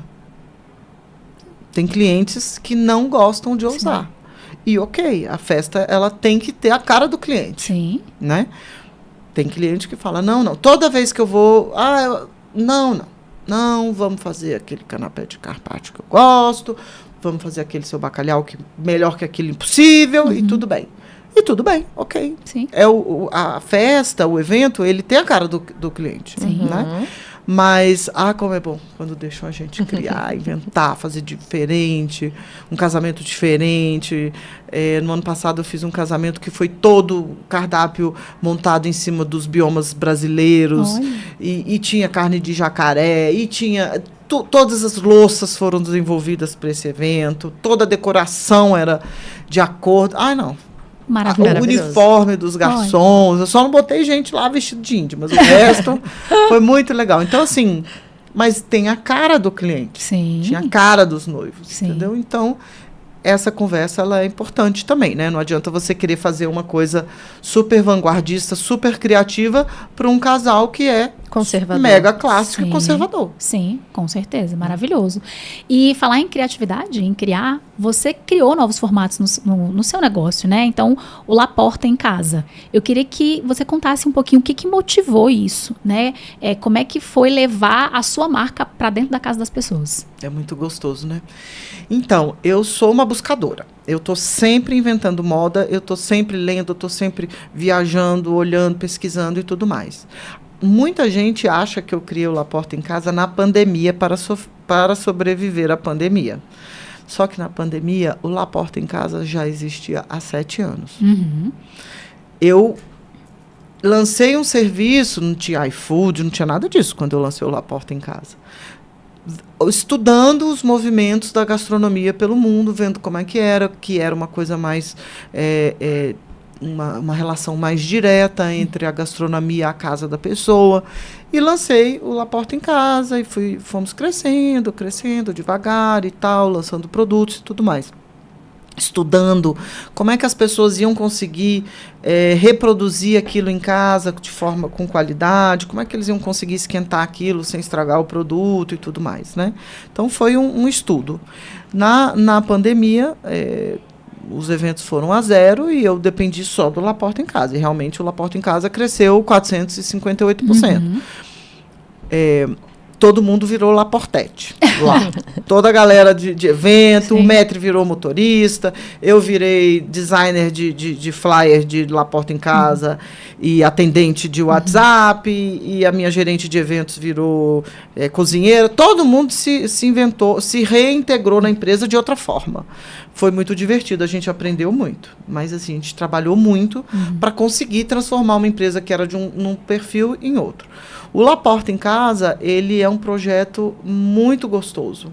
Tem clientes que não gostam de ousar. E ok, a festa ela tem que ter a cara do cliente. Sim. Né? Tem cliente que fala, não, toda vez que eu vou, não, vamos fazer aquele canapé de carpaccio que eu gosto, vamos fazer aquele seu bacalhau que melhor que aquele impossível, e tudo bem. E tudo bem, ok. Sim. A festa, o evento, ele tem a cara do cliente. Sim. Né? Mas, como é bom quando deixam a gente criar, inventar, fazer diferente, um casamento diferente. No ano passado eu fiz um casamento que foi todo cardápio montado em cima dos biomas brasileiros. E tinha carne de jacaré, e tinha... todas as louças foram desenvolvidas para esse evento, toda a decoração era de acordo. Não. O uniforme dos garçons. Eu só não botei gente lá vestido de índio, mas o resto foi muito legal. Então, assim, mas tem a cara do cliente. Sim. Tinha a cara dos noivos, Sim. entendeu? Então, essa conversa ela é importante também, né? Não adianta você querer fazer uma coisa super vanguardista, super criativa para um casal que é conservador. Mega clássico e Sim. conservador. Sim, com certeza. Maravilhoso. E falar em criatividade, em criar, você criou novos formatos no seu negócio, né? Então, o La Porta em Casa. Eu queria que você contasse um pouquinho o que motivou isso, né? Como é que foi levar a sua marca para dentro da casa das pessoas? É muito gostoso, né? Então, eu sou uma buscadora. Eu estou sempre inventando moda, eu estou sempre lendo, eu estou sempre viajando, olhando, pesquisando e tudo mais. Muita gente acha que eu criei o La Porta em Casa na pandemia para sobreviver à pandemia. Só que na pandemia, o La Porta em Casa já existia há 7 anos. Eu lancei um serviço, não tinha iFood, não tinha nada disso quando eu lancei o La Porta em Casa. Estudando os movimentos da gastronomia pelo mundo, vendo como é que era uma coisa mais... uma relação mais direta entre a gastronomia e a casa da pessoa. E lancei o La Porta em Casa e fomos crescendo devagar e tal, lançando produtos e tudo mais. Estudando como é que as pessoas iam conseguir reproduzir aquilo em casa de forma com qualidade, como é que eles iam conseguir esquentar aquilo sem estragar o produto e tudo mais, né? Então foi um estudo. Na pandemia, os eventos foram a 0 e eu dependi só do La Porta em Casa. E realmente o La Porta em Casa cresceu 458%. todo mundo virou Laportete lá. Toda a galera de evento, Sim. o Metri virou motorista, eu virei designer de flyer de Laporta em Casa e atendente de WhatsApp, e a minha gerente de eventos virou cozinheira. Todo mundo se inventou, se reintegrou na empresa de outra forma. Foi muito divertido, a gente aprendeu muito. Mas assim, a gente trabalhou muito para conseguir transformar uma empresa que era num perfil em outro. O Laporta em Casa, ele é um projeto muito gostoso,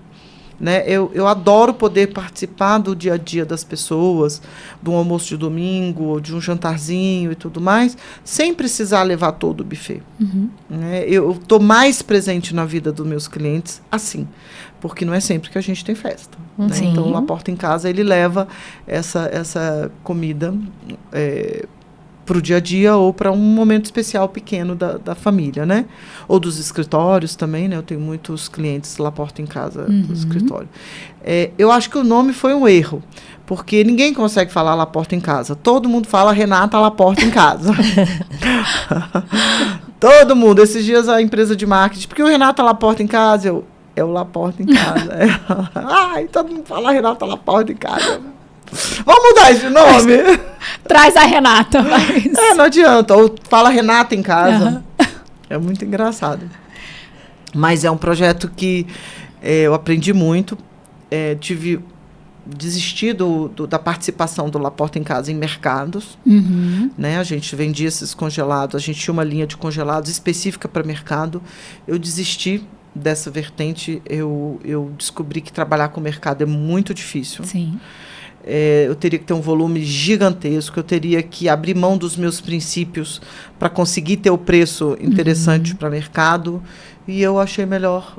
né? Eu adoro poder participar do dia a dia das pessoas, de um almoço de domingo, de um jantarzinho e tudo mais, sem precisar levar todo o buffet. Né? Eu estou mais presente na vida dos meus clientes assim, porque não é sempre que a gente tem festa. Né? Então, o Laporta em Casa, ele leva essa comida para o dia a dia ou para um momento especial pequeno da família, né? Ou dos escritórios também, né? Eu tenho muitos clientes Laporta em Casa do escritório. Eu acho que o nome foi um erro, porque ninguém consegue falar Laporta em Casa. Todo mundo fala Renata Laporta em Casa. Todo mundo. Esses dias a empresa de marketing, porque o Renata Laporta em Casa, é o Laporta em Casa. Ai, todo mundo fala Renata Laporta em Casa. Vamos mudar esse nome? Traz a Renata. Mas... não adianta. Ou fala Renata em Casa. É muito engraçado. Mas é um projeto que eu aprendi muito. Tive desistido da participação do Laporta em Casa em mercados. Né? A gente vendia esses congelados. A gente tinha uma linha de congelados específica para mercado. Eu desisti dessa vertente. Eu descobri que trabalhar com o mercado é muito difícil. Sim. Eu teria que ter um volume gigantesco, eu teria que abrir mão dos meus princípios para conseguir ter o preço interessante para o mercado, e eu achei melhor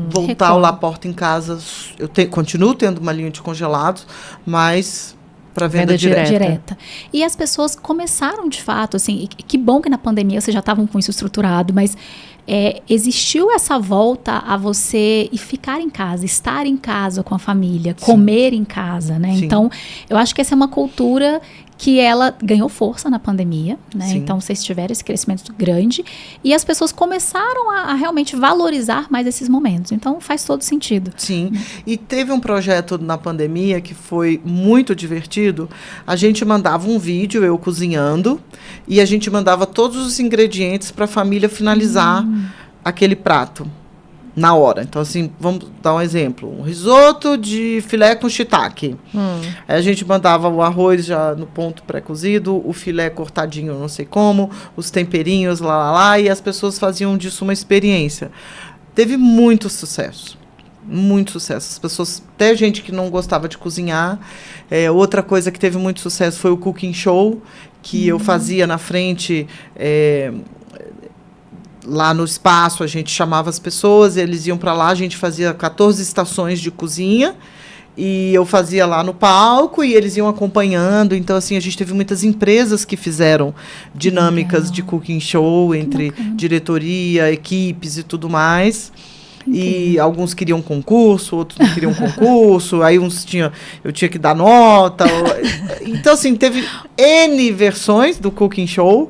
voltar ao Laporta em Casa. Eu continuo tendo uma linha de congelados, mas para venda direta. E as pessoas começaram, de fato, assim, e que bom que na pandemia vocês já estavam com isso estruturado, mas existiu essa volta a você ficar em casa, estar em casa com a família, comer em casa, né? Sim. Então, eu acho que essa é uma cultura que ela ganhou força na pandemia, né? Sim. Então, vocês tiveram esse crescimento grande e as pessoas começaram a realmente valorizar mais esses momentos. Então, faz todo sentido. Sim, e teve um projeto na pandemia que foi muito divertido. A gente mandava um vídeo, eu cozinhando, e a gente mandava todos os ingredientes para a família finalizar aquele prato na hora. Então, assim, vamos dar um exemplo. Um risoto de filé com shiitake. Aí a gente mandava o arroz já no ponto pré-cozido, o filé cortadinho não sei como, os temperinhos, lá, e as pessoas faziam disso uma experiência. Teve muito sucesso. Muito sucesso. As pessoas, até gente que não gostava de cozinhar. Outra coisa que teve muito sucesso foi o cooking show, que eu fazia na frente... lá no espaço, a gente chamava as pessoas, eles iam para lá, a gente fazia 14 estações de cozinha, e eu fazia lá no palco, e eles iam acompanhando. Então, assim, a gente teve muitas empresas que fizeram dinâmicas de cooking show entre diretoria, equipes e tudo mais. E alguns queriam concurso, outros não queriam concurso, aí eu tinha que dar nota. Então, assim, teve N versões do cooking show,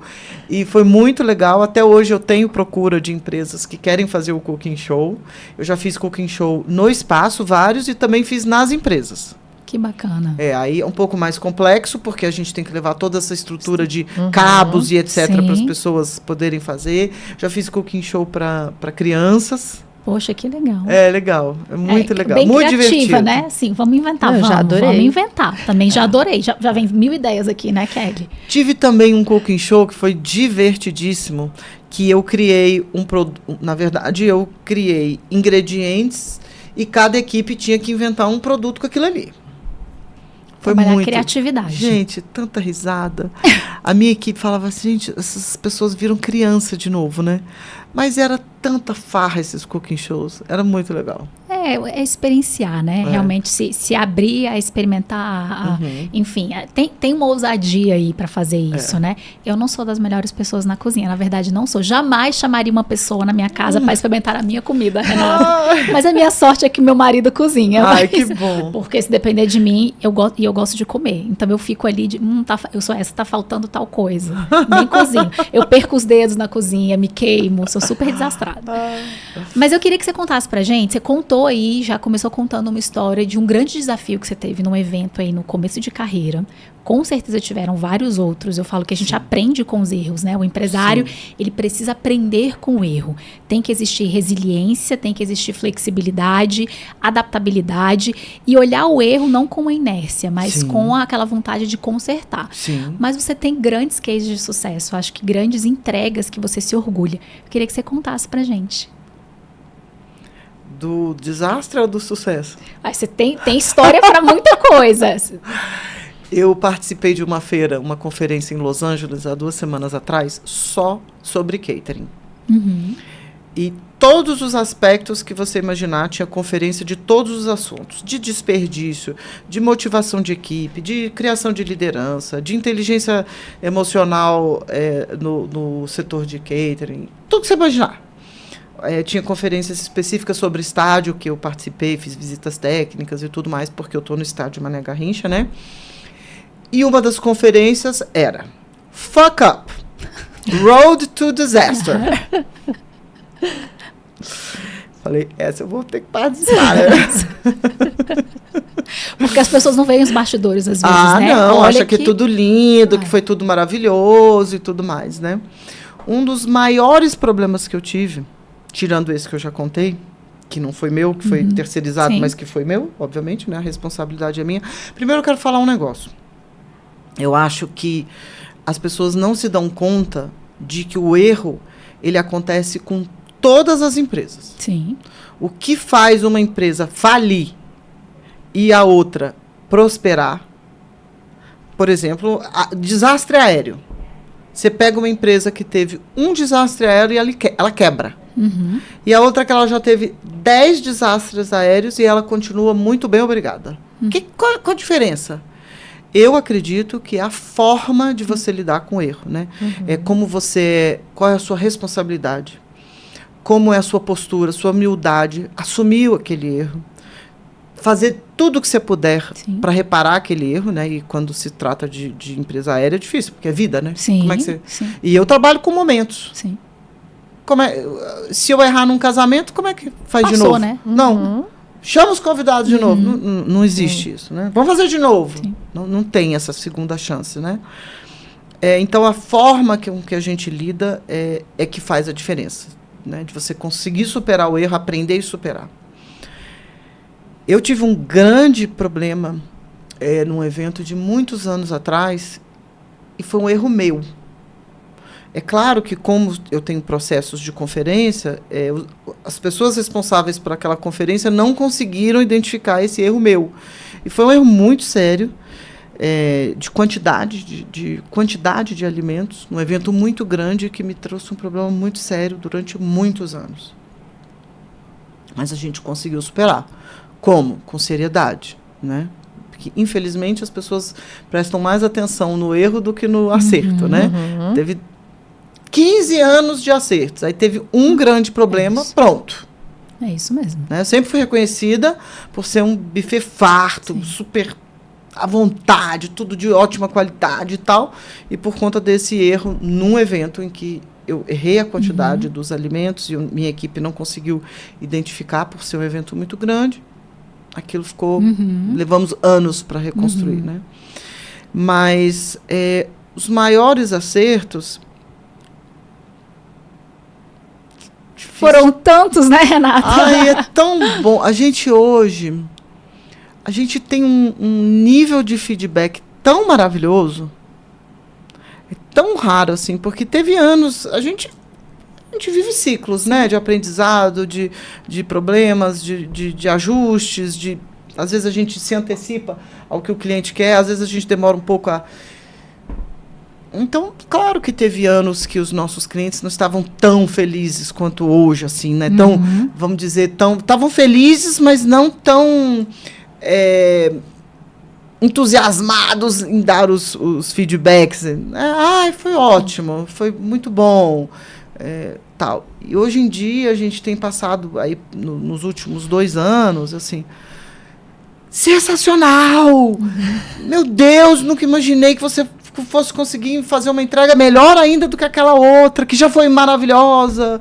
e foi muito legal. Até hoje eu tenho procura de empresas que querem fazer o cooking show. Eu já fiz cooking show no espaço, vários, e também fiz nas empresas. Que bacana. Aí é um pouco mais complexo, porque a gente tem que levar toda essa estrutura de cabos e etc. para as pessoas poderem fazer. Já fiz cooking show para crianças. Poxa, que legal. É legal, é muito legal, bem muito criativa, divertido. né? Sim, vamos inventar, já adorei. Vamos inventar. Também já adorei, já vem 1000 ideias aqui, né, Kelly? Tive também um cooking show que foi divertidíssimo, que eu criei um produto, na verdade eu criei ingredientes e cada equipe tinha que inventar um produto com aquilo ali. Foi Trabalhar muito. criatividade. Gente, tanta risada. A minha equipe falava assim, gente, essas pessoas viram criança de novo, né? Mas era tanta farra esses cooking shows. Era muito legal. é experienciar, né? Realmente se abrir a experimentar, enfim, tem uma ousadia aí para fazer isso, né? Eu não sou das melhores pessoas na cozinha, na verdade não sou. Jamais chamaria uma pessoa na minha casa para experimentar a minha comida, Renata. Mas a minha sorte é que meu marido cozinha. Ai, que bom. Porque se depender de mim, eu gosto de comer. Então eu fico ali eu sou essa, tá faltando tal coisa. Nem cozinho. Eu perco os dedos na cozinha, me queimo, sou super desastrada. Mas eu queria que você contasse pra gente, você contou aí, já começou contando uma história de um grande desafio que você teve num evento aí no começo de carreira. Com certeza tiveram vários outros. Eu falo que a gente aprende com os erros, né? O empresário, ele precisa aprender com o erro. Tem que existir resiliência, tem que existir flexibilidade, adaptabilidade e olhar o erro não com a inércia, mas com aquela vontade de consertar. Mas você tem grandes cases de sucesso, acho que grandes entregas que você se orgulha. Eu queria que você contasse pra gente. Do desastre ou do sucesso? Você tem história para muita coisa. Eu participei de uma feira, uma conferência em Los Angeles, há 2 semanas atrás, só sobre catering. E todos os aspectos que você imaginar, tinha conferência de todos os assuntos. De desperdício, de motivação de equipe, de criação de liderança, de inteligência emocional no setor de catering. Tudo que você imaginar. Tinha conferências específicas sobre estádio, que eu participei, fiz visitas técnicas e tudo mais, porque eu estou no estádio Mané Garrincha, né? E uma das conferências era Fuck Up, Road to Disaster. Falei, essa eu vou ter que participar, né? Porque as pessoas não veem os bastidores às vezes, né? Não, acha que é tudo lindo, que foi tudo maravilhoso e tudo mais, né? Um dos maiores problemas que eu tive, tirando esse que eu já contei, que não foi meu, que foi terceirizado, mas que foi meu, obviamente, né? A responsabilidade é minha. Primeiro eu quero falar um negócio. Eu acho que as pessoas não se dão conta de que o erro, ele acontece com todas as empresas. Sim. O que faz uma empresa falir e a outra prosperar, por exemplo, desastre aéreo. Você pega uma empresa que teve um desastre aéreo e ela quebra. E a outra que ela já teve 10 desastres aéreos e ela continua muito bem, obrigada. Qual a diferença? Eu acredito que é a forma de você lidar com o erro, né? É como qual é a sua responsabilidade, como é a sua postura, sua humildade, assumir aquele erro, fazer tudo o que você puder para reparar aquele erro, né? E quando se trata de empresa aérea é difícil, porque é vida, né? Como é que você... E eu trabalho com momentos. Se eu errar num casamento, como é que faz de novo? Né? Não. Chama os convidados de novo. Não existe isso, né? Vamos fazer de novo. Não tem essa segunda chance, né? Então, a forma que a gente lida é que faz a diferença, né? De você conseguir superar o erro, aprender e superar. Eu tive um grande problema num evento de muitos anos atrás e foi um erro meu. É claro que, como eu tenho processos de conferência, as pessoas responsáveis por aquela conferência não conseguiram identificar esse erro meu. E foi um erro muito sério, de quantidade de alimentos, um evento muito grande que me trouxe um problema muito sério durante muitos anos. Mas a gente conseguiu superar. Como? Com seriedade, né? Porque, infelizmente, as pessoas prestam mais atenção no erro do que no acerto, né? Teve 15 anos de acertos. Aí teve um grande problema, pronto. É isso mesmo. Né? Eu sempre fui reconhecida por ser um buffet farto, super à vontade, tudo de ótima qualidade e tal. E por conta desse erro, num evento em que eu errei a quantidade dos alimentos e minha equipe não conseguiu identificar por ser um evento muito grande, aquilo ficou... Levamos anos para reconstruir, né? Mas os maiores acertos... Foram tantos, né, Renata? É tão bom. A gente hoje, tem um nível de feedback tão maravilhoso, é tão raro, assim, porque teve anos, a gente vive ciclos, né, de aprendizado, de problemas, de ajustes, às vezes a gente se antecipa ao que o cliente quer, às vezes a gente demora um pouco Então, claro que teve anos que os nossos clientes não estavam tão felizes quanto hoje, assim, né? Tão, vamos dizer, estavam felizes, mas não tão entusiasmados em dar os feedbacks. Foi ótimo, foi muito bom, tal. E hoje em dia a gente tem passado aí nos últimos 2 anos, assim, sensacional! Meu Deus, nunca imaginei que você fosse conseguir fazer uma entrega melhor ainda do que aquela outra, que já foi maravilhosa.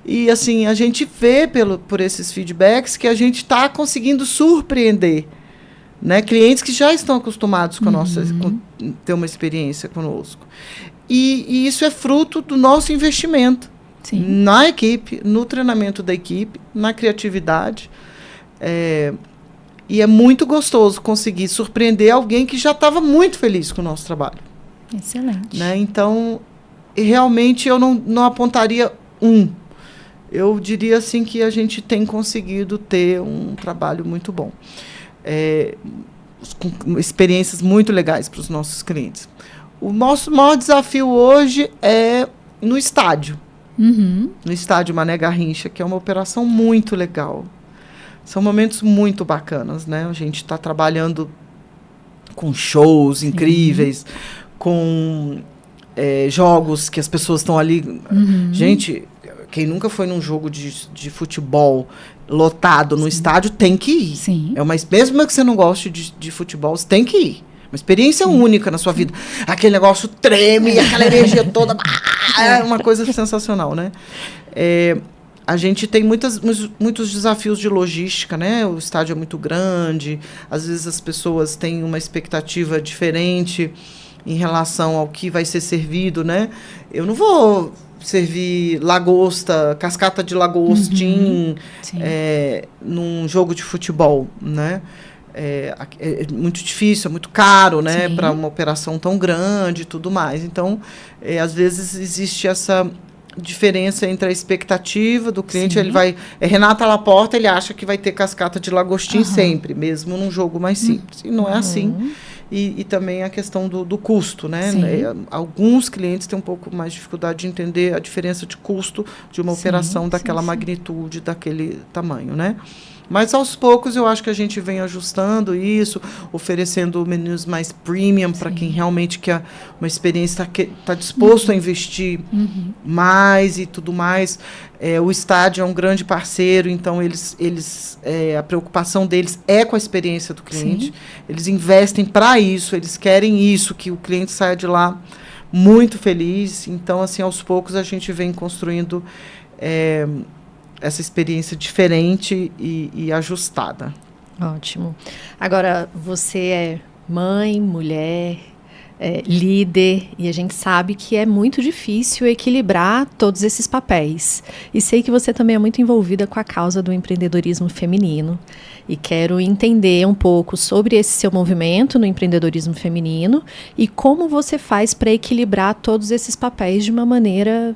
E, assim, a gente vê por esses feedbacks que a gente está conseguindo surpreender, né? Clientes que já estão acostumados com ter uma experiência conosco. E isso é fruto do nosso investimento. Sim. Na equipe, no treinamento da equipe, na criatividade. E é muito gostoso conseguir surpreender alguém que já estava muito feliz com o nosso trabalho. Excelente. Né? Então, realmente, eu não apontaria Eu diria assim que a gente tem conseguido ter um trabalho muito bom. Com experiências muito legais para os nossos clientes. O nosso maior desafio hoje é no estádio. No estádio Mané Garrincha, que é uma operação muito legal. São momentos muito bacanas, né? A gente está trabalhando com shows incríveis, com jogos que as pessoas estão ali... Gente, quem nunca foi num jogo de futebol lotado no estádio tem que ir. Sim. Mesmo que você não goste de futebol, você tem que ir. Uma experiência única na sua vida. Aquele negócio treme, aquela energia toda... É uma coisa sensacional, né? A gente tem muitos desafios de logística, né? O estádio é muito grande, às vezes as pessoas têm uma expectativa diferente em relação ao que vai ser servido, né? Eu não vou servir lagosta, cascata de lagostim num jogo de futebol, né? É muito difícil, é muito caro, né? Para uma operação tão grande e tudo mais. Então, às vezes existe essa diferença entre a expectativa do cliente. Ele vai... Renata Laporta, ele acha que vai ter cascata de lagostim sempre, mesmo num jogo mais simples. E não é assim. E também a questão do custo, né? Alguns clientes têm um pouco mais de dificuldade de entender a diferença de custo de uma operação daquela magnitude, daquele tamanho, né? Mas, aos poucos, eu acho que a gente vem ajustando isso, oferecendo menus mais premium para quem realmente quer uma experiência, está disposto a investir mais e tudo mais. O estádio é um grande parceiro, então a preocupação deles é com a experiência do cliente. Sim. Eles investem para isso, eles querem isso, que o cliente saia de lá muito feliz. Então, assim, aos poucos, a gente vem construindo... essa experiência diferente e ajustada. Ótimo. Agora, você é mãe, mulher, líder, e a gente sabe que é muito difícil equilibrar todos esses papéis. E sei que você também é muito envolvida com a causa do empreendedorismo feminino. E quero entender um pouco sobre esse seu movimento no empreendedorismo feminino e como você faz para equilibrar todos esses papéis de uma maneira...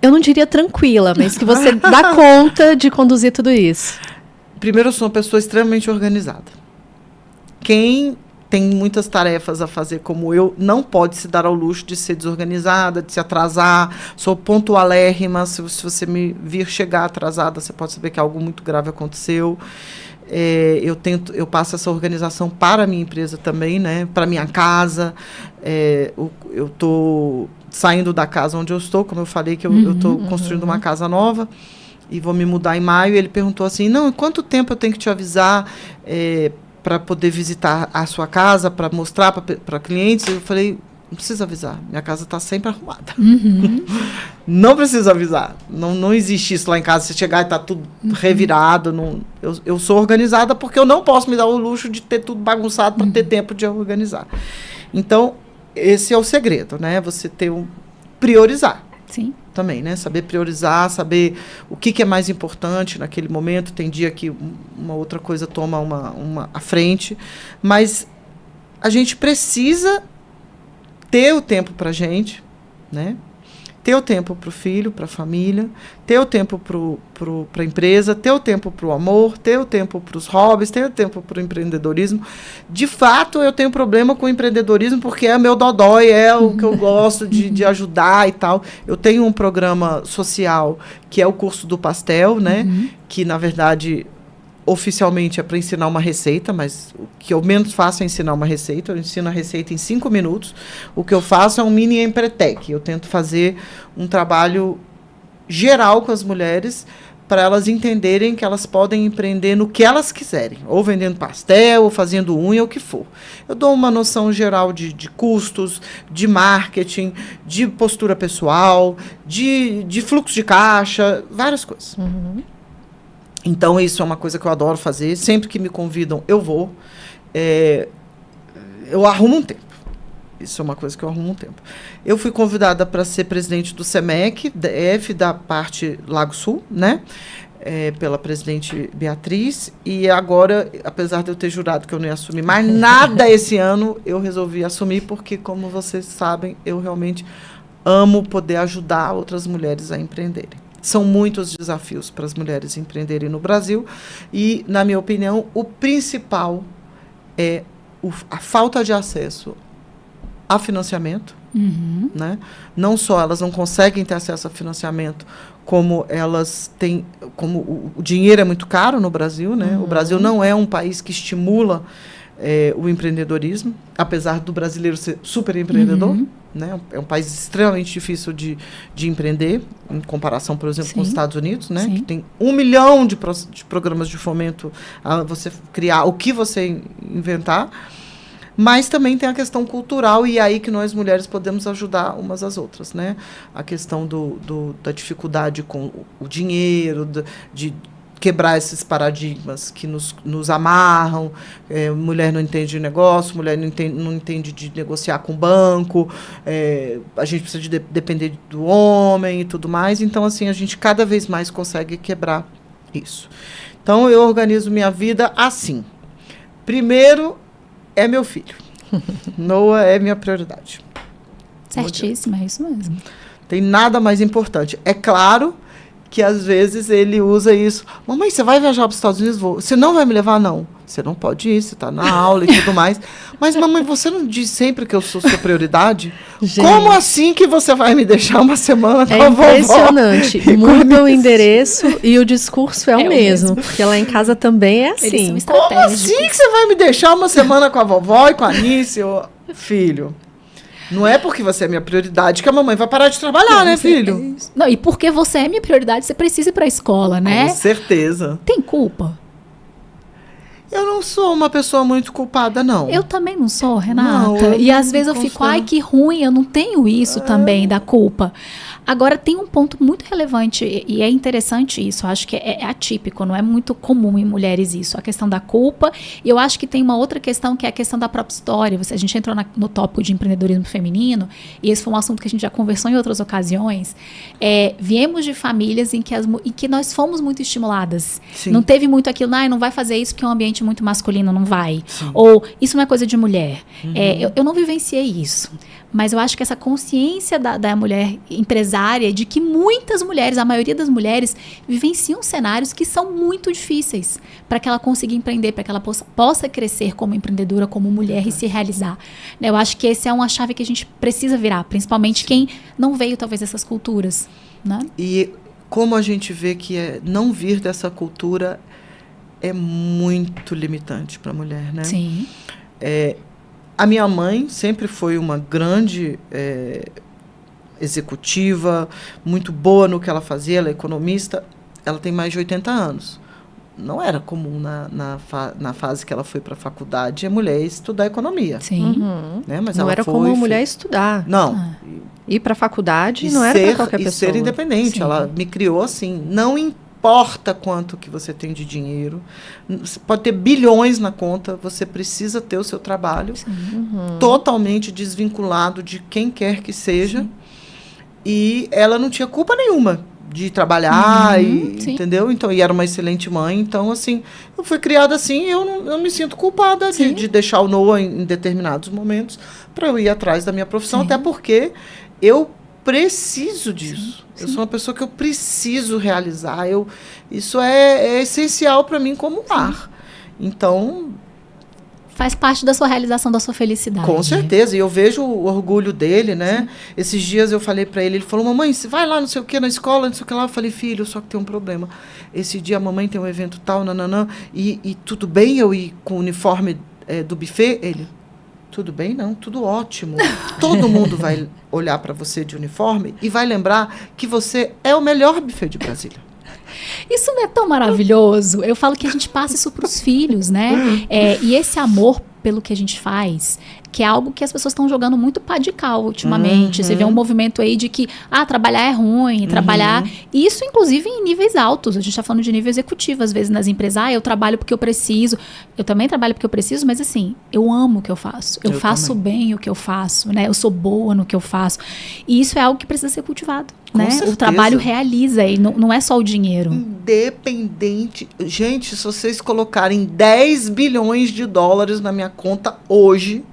eu não diria tranquila, mas que você dá conta de conduzir tudo isso. Primeiro, eu sou uma pessoa extremamente organizada. Quem tem muitas tarefas a fazer como eu, não pode se dar ao luxo de ser desorganizada, de se atrasar. Sou pontualérrima. Se você me vir chegar atrasada, você pode saber que algo muito grave aconteceu. Eu passo essa organização para a minha empresa também, né? Para a minha casa. Eu estou... saindo da casa onde eu estou, como eu falei que eu estou construindo uma casa nova e vou me mudar em maio. Ele perguntou assim, quanto tempo eu tenho que te avisar para poder visitar a sua casa, para mostrar para clientes? Eu falei, não precisa avisar, minha casa está sempre arrumada. Não precisa avisar, não existe isso lá em casa, você chegar e está tudo revirado. Eu sou organizada porque eu não posso me dar o luxo de ter tudo bagunçado para ter tempo de organizar. Então, esse é o segredo, né? Você priorizar. Sim. Também, né? Saber priorizar, saber o que é mais importante naquele momento. Tem dia que uma outra coisa toma uma à frente. Mas a gente precisa ter o tempo para a gente, né? ter o tempo para o filho, para a família, ter o tempo para a empresa, ter o tempo para o amor, ter o tempo para os hobbies, ter o tempo para o empreendedorismo. De fato, eu tenho problema com o empreendedorismo porque é meu dodói, é o que eu gosto de ajudar e tal. Eu tenho um programa social que é o curso do pastel, né? Que, na verdade, oficialmente é para ensinar uma receita, mas o que eu menos faço é ensinar uma receita. Eu ensino a receita em 5 minutos. O que eu faço é um mini empretec. Eu tento fazer um trabalho geral com as mulheres para elas entenderem que elas podem empreender no que elas quiserem, ou vendendo pastel, ou fazendo unha, o que for. Eu dou uma noção geral de custos, de marketing, de postura pessoal, de fluxo de caixa, várias coisas. Então, isso é uma coisa que eu adoro fazer. Sempre que me convidam, eu vou. Eu arrumo um tempo. Isso é uma coisa que eu arrumo um tempo. Eu fui convidada para ser presidente do SEMEC, DF, da parte Lago Sul, né? Pela presidente Beatriz. E agora, apesar de eu ter jurado que eu não ia assumir mais nada esse ano, eu resolvi assumir porque, como vocês sabem, eu realmente amo poder ajudar outras mulheres a empreenderem. São muitos desafios para as mulheres empreenderem no Brasil e, na minha opinião, o principal é a falta de acesso a financiamento. Né? Não só elas não conseguem ter acesso a financiamento, como elas têm, como o dinheiro é muito caro no Brasil, né? O Brasil não é um país que estimula o empreendedorismo, apesar do brasileiro ser super empreendedor. Né? É um país extremamente difícil de empreender, em comparação, por exemplo, com os Estados Unidos, né? Que tem 1 milhão de programas de fomento a você criar o que você inventar. Mas também tem a questão cultural, e é aí que nós, mulheres, podemos ajudar umas às outras. Né? A questão da dificuldade com o dinheiro, de quebrar esses paradigmas que nos amarram. Mulher não entende de negócio, mulher não entende de negociar com o banco, a gente precisa de depender do homem e tudo mais. Então, assim, a gente cada vez mais consegue quebrar isso. Então, eu organizo minha vida assim. Primeiro, é meu filho. Noah é minha prioridade. Certíssimo, é isso mesmo. Tem nada mais importante. É claro que, às vezes, ele usa isso. Mamãe, você vai viajar para os Estados Unidos? Vou. Você não vai me levar? Não. Você não pode ir, você está na aula e tudo mais. Mas, mamãe, você não diz sempre que eu sou sua prioridade? Gente, como assim que você vai me deixar uma semana com a vovó? É impressionante. Muda o endereço e o discurso é o mesmo. Porque lá em casa também é assim. Como assim que você vai me deixar uma semana com a vovó e com a Anice? Filho, não é porque você é minha prioridade que a mamãe vai parar de trabalhar, né, filho? Não, e porque você é minha prioridade, você precisa ir para a escola, né? Com certeza. Tem culpa? Eu não sou uma pessoa muito culpada, não. Eu também não sou, Renata. E às vezes eu fico, ai, que ruim, eu não tenho isso também da culpa. Agora, tem um ponto muito relevante, e é interessante isso, eu acho que é atípico, não é muito comum em mulheres isso, a questão da culpa. E eu acho que tem uma outra questão, que é a questão da própria história. A gente entrou no tópico de empreendedorismo feminino, e esse foi um assunto que a gente já conversou em outras ocasiões. Viemos de famílias em que nós fomos muito estimuladas. Sim. Não teve muito aquilo, não vai fazer isso porque é um ambiente muito masculino, não vai. Sim. Ou, isso não é coisa de mulher. Eu não vivenciei isso. Mas eu acho que essa consciência da mulher empresária, de que muitas mulheres, a maioria das mulheres, vivenciam cenários que são muito difíceis para que ela consiga empreender, para que ela possa crescer como empreendedora, como mulher e se realizar. Eu acho que essa é uma chave que a gente precisa virar, principalmente quem não veio, talvez, dessas culturas. Né? E como a gente vê que não vir dessa cultura é muito limitante para a mulher, né? Sim. A minha mãe sempre foi uma grande executiva, muito boa no que ela fazia, ela é economista, ela tem mais de 80 anos. Não era comum na fase que ela foi para a faculdade a mulher estudar economia. Sim. Né? Mas não ela era como a mulher estudar. Não. Ir para a faculdade não era para qualquer pessoa. E ser independente. Sim. Ela me criou assim, não importa quanto que você tem de dinheiro, você pode ter bilhões na conta, você precisa ter o seu trabalho totalmente desvinculado de quem quer que seja. Sim. E ela não tinha culpa nenhuma de trabalhar, entendeu? Então, e era uma excelente mãe. Então, assim, eu fui criada assim, eu não me sinto culpada de deixar o Noah em determinados momentos para eu ir atrás da minha profissão, até porque eu preciso disso. Sim. Eu sou uma pessoa que eu preciso realizar. Isso é essencial para mim como lar. Então, faz parte da sua realização, da sua felicidade. com certeza. E eu vejo o orgulho dele, né? Sim. Esses dias eu falei para ele, ele falou, mamãe, você vai lá, não sei o que, na escola, não sei o que lá. Eu falei, filho, só que tem um problema. Esse dia a mamãe tem um evento tal, nananã, e tudo bem eu ir com o uniforme do buffet? Ele, tudo bem? Não, tudo ótimo. Todo mundo vai olhar para você de uniforme e vai lembrar que você é o melhor buffet de Brasília. Isso não é tão maravilhoso? Eu falo que a gente passa isso para os filhos, né? E esse amor pelo que a gente faz, que é algo que as pessoas estão jogando muito pá de cal ultimamente. Você vê um movimento aí de que, trabalhar é ruim, trabalhar... Isso, inclusive, em níveis altos. A gente está falando de nível executivo, às vezes, nas empresas. Eu trabalho porque eu preciso. Eu também trabalho porque eu preciso, mas, assim, eu amo o que eu faço. Eu faço bem o que eu faço, né? Eu sou boa no que eu faço. E isso é algo que precisa ser cultivado, né? O trabalho realiza, e não é só o dinheiro. Independente. Gente, se vocês colocarem 10 bilhões de dólares na minha conta hoje,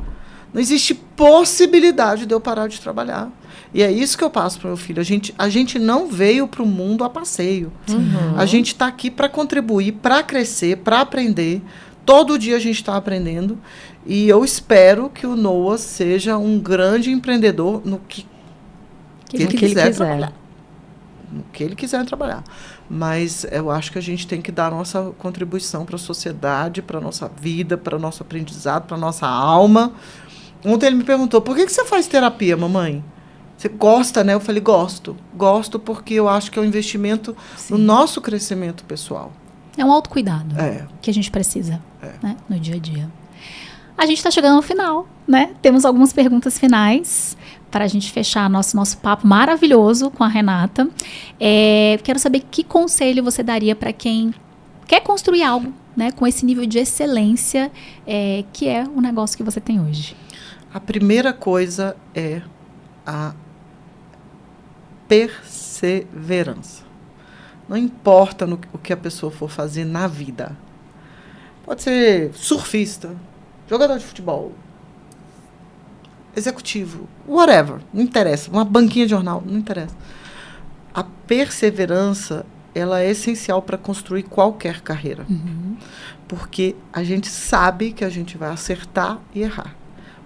não existe possibilidade de eu parar de trabalhar. E é isso que eu passo para o meu filho. A gente não veio para o mundo a passeio. A gente está aqui para contribuir, para crescer, para aprender. Todo dia a gente está aprendendo. E eu espero que o Noah seja um grande empreendedor no que ele quiser trabalhar. No que ele quiser trabalhar. Mas eu acho que a gente tem que dar a nossa contribuição para a sociedade, para a nossa vida, para o nosso aprendizado, para a nossa alma. Ontem ele me perguntou, por que você faz terapia, mamãe? Você gosta, né? Eu falei, gosto. Gosto porque eu acho que é um investimento no nosso crescimento pessoal. É um autocuidado que a gente precisa, né? No dia a dia. A gente está chegando ao final, né? Temos algumas perguntas finais para a gente fechar nosso papo maravilhoso com a Renata. Quero saber que conselho você daria para quem quer construir algo, né, com esse nível de excelência que é o negócio que você tem hoje. A primeira coisa é a perseverança. Não importa o que a pessoa for fazer na vida. Pode ser surfista, jogador de futebol, executivo, whatever, não interessa. Uma banquinha de jornal, não interessa. A perseverança, ela é essencial para construir qualquer carreira. Porque a gente sabe que a gente vai acertar e errar.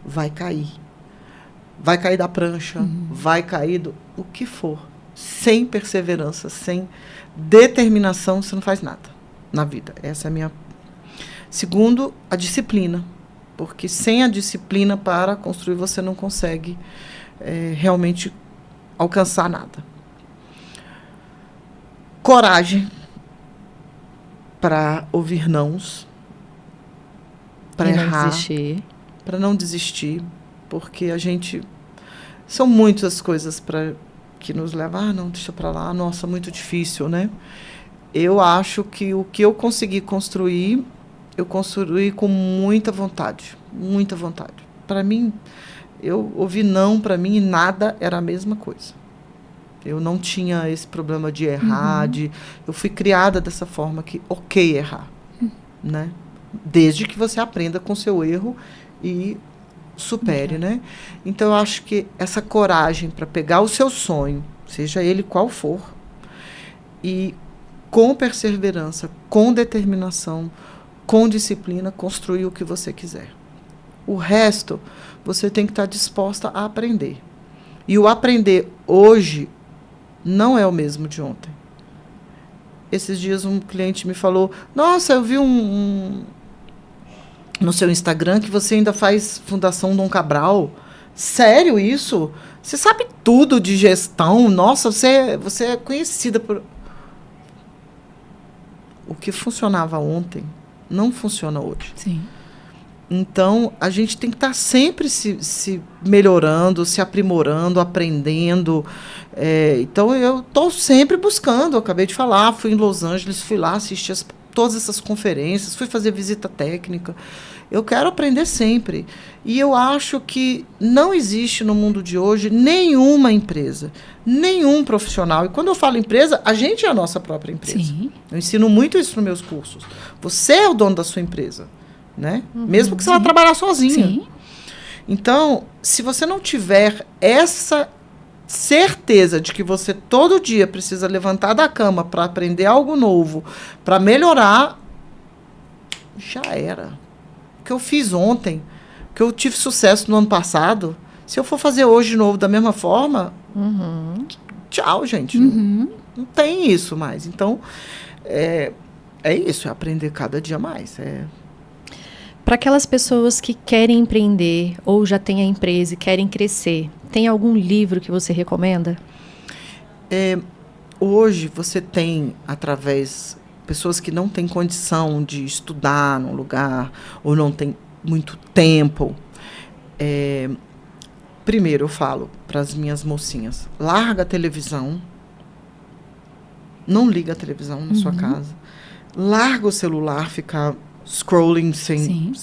Vai cair. Vai cair da prancha, vai cair o que for. Sem perseverança, sem determinação, você não faz nada na vida. Essa é a minha... Segundo, a disciplina. Porque sem a disciplina para construir, você não consegue realmente alcançar nada. Coragem para ouvir nãos, para errar, para não desistir, porque a gente... São muitas coisas que nos levam, não, deixa para lá, nossa, muito difícil, né? Eu acho que o que eu consegui construir... Eu construí com muita vontade, muita vontade. Para mim, eu ouvi não, para mim, nada era a mesma coisa. Eu não tinha esse problema de errar, eu fui criada dessa forma que, ok, errar, né? Desde que você aprenda com o seu erro e supere, né? Então, eu acho que essa coragem para pegar o seu sonho, seja ele qual for, e com perseverança, com determinação, com disciplina, construir o que você quiser. O resto, você tem que estar disposta a aprender. E o aprender hoje não é o mesmo de ontem. Esses dias um cliente me falou, nossa, eu vi no seu Instagram que você ainda faz Fundação Dom Cabral. Sério isso? Você sabe tudo de gestão? Nossa, você é conhecida por... O que funcionava ontem não funciona hoje. Sim. Então, a gente tem que estar sempre se melhorando, se aprimorando, aprendendo. Então, eu estou sempre buscando. Eu acabei de falar, fui em Los Angeles, fui lá assistir todas essas conferências, fui fazer visita técnica. Eu quero aprender sempre. E eu acho que não existe no mundo de hoje nenhuma empresa, nenhum profissional. E quando eu falo empresa, a gente é a nossa própria empresa. Sim. Eu ensino muito isso nos meus cursos. Você é o dono da sua empresa, né? Mesmo que você vá trabalhar sozinho. Sim. Então, se você não tiver essa certeza de que você todo dia precisa levantar da cama para aprender algo novo, para melhorar, já era. O que eu fiz ontem, o que eu tive sucesso no ano passado, se eu for fazer hoje de novo da mesma forma, tchau, gente. Não tem isso mais. Então, é isso, é aprender cada dia mais. Para aquelas pessoas que querem empreender ou já têm a empresa e querem crescer, tem algum livro que você recomenda? Hoje você tem, através pessoas que não têm condição de estudar num lugar ou não tem muito tempo. Primeiro eu falo para as minhas mocinhas, larga a televisão, não liga a televisão na sua casa, larga o celular, ficar scrolling sem.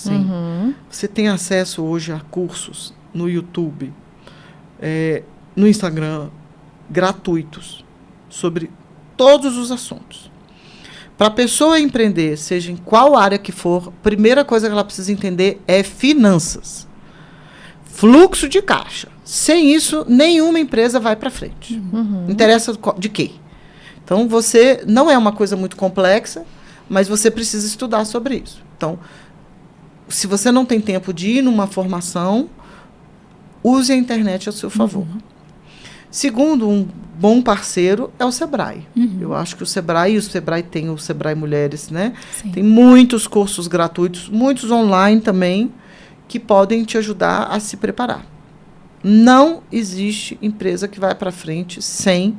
Você tem acesso hoje a cursos no YouTube, no Instagram, gratuitos, sobre todos os assuntos. Para a pessoa empreender, seja em qual área que for, a primeira coisa que ela precisa entender é finanças. Fluxo de caixa. Sem isso, nenhuma empresa vai para frente. Interessa de quê? Então, você não é uma coisa muito complexa, mas você precisa estudar sobre isso. Então, se você não tem tempo de ir numa formação, use a internet a seu favor. Segundo, um bom parceiro é o Sebrae. Eu acho que o Sebrae tem o Sebrae Mulheres, né? Sim. Tem muitos cursos gratuitos, muitos online também, que podem te ajudar a se preparar. Não existe empresa que vai para frente sem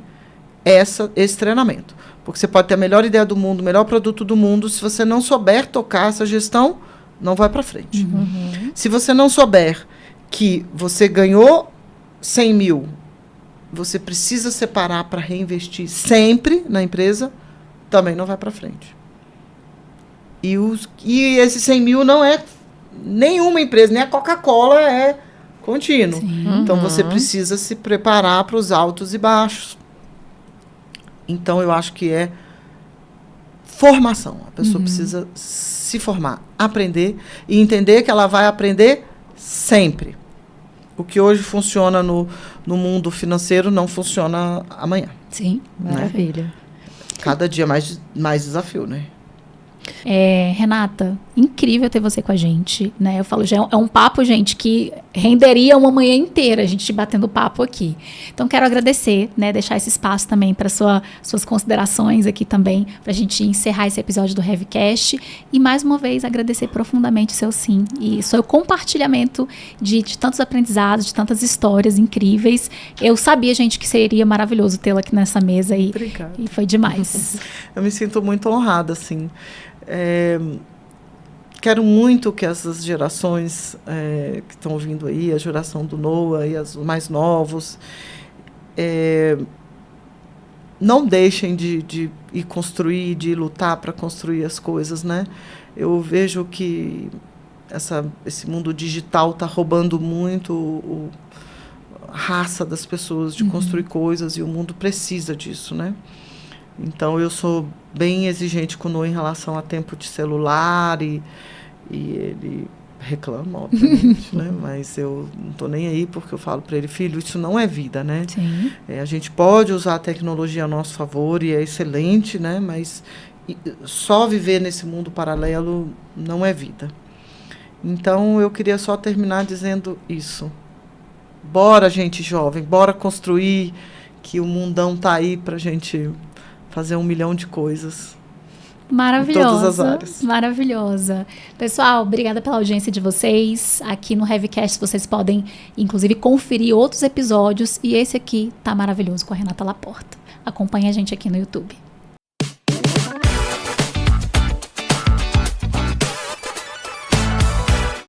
esse treinamento. Porque você pode ter a melhor ideia do mundo, o melhor produto do mundo, se você não souber tocar essa gestão, não vai para frente. Se você não souber que você ganhou 100 mil, você precisa separar para reinvestir sempre na empresa, também não vai para frente. E esse 100 mil não é nenhuma empresa, nem a Coca-Cola é contínuo. Então, você precisa se preparar para os altos e baixos. Então, eu acho que é formação. A pessoa precisa se formar, aprender e entender que ela vai aprender sempre. O que hoje funciona no mundo financeiro não funciona amanhã. Sim, maravilha. Né? Cada dia mais desafio, né? Renata, incrível ter você com a gente, né? Eu falo, já é um papo, gente, que renderia uma manhã inteira a gente batendo papo aqui. Então, quero agradecer, né? Deixar esse espaço também para suas considerações aqui também, para a gente encerrar esse episódio do Heavycast. E, mais uma vez, agradecer profundamente o seu sim e o seu compartilhamento de tantos aprendizados, de tantas histórias incríveis. Eu sabia, gente, que seria maravilhoso tê-la aqui nessa mesa e foi demais. Eu me sinto muito honrada, assim. Quero muito que essas gerações que estão vindo aí, a geração do Noah e os mais novos, não deixem de ir construir, de lutar para construir as coisas, né? Eu vejo que esse mundo digital está roubando muito a raça das pessoas de construir coisas, e o mundo precisa disso, né? Então, eu sou bem exigente com o Noah em relação a tempo de celular e ele reclama, obviamente, né? Mas eu não estou nem aí, porque eu falo para ele, filho, isso não é vida, né? Sim. A gente pode usar a tecnologia a nosso favor e é excelente, né? Mas só viver nesse mundo paralelo não é vida. Então, eu queria só terminar dizendo isso. Bora, gente jovem, bora construir, que o mundão tá aí para a gente fazer 1 milhão de coisas. Maravilhosa. Em todas as áreas. Maravilhosa. Pessoal, obrigada pela audiência de vocês. Aqui no Heavycast vocês podem, inclusive, conferir outros episódios. E esse aqui tá maravilhoso, com a Renata Laporta. Acompanhe a gente aqui no YouTube.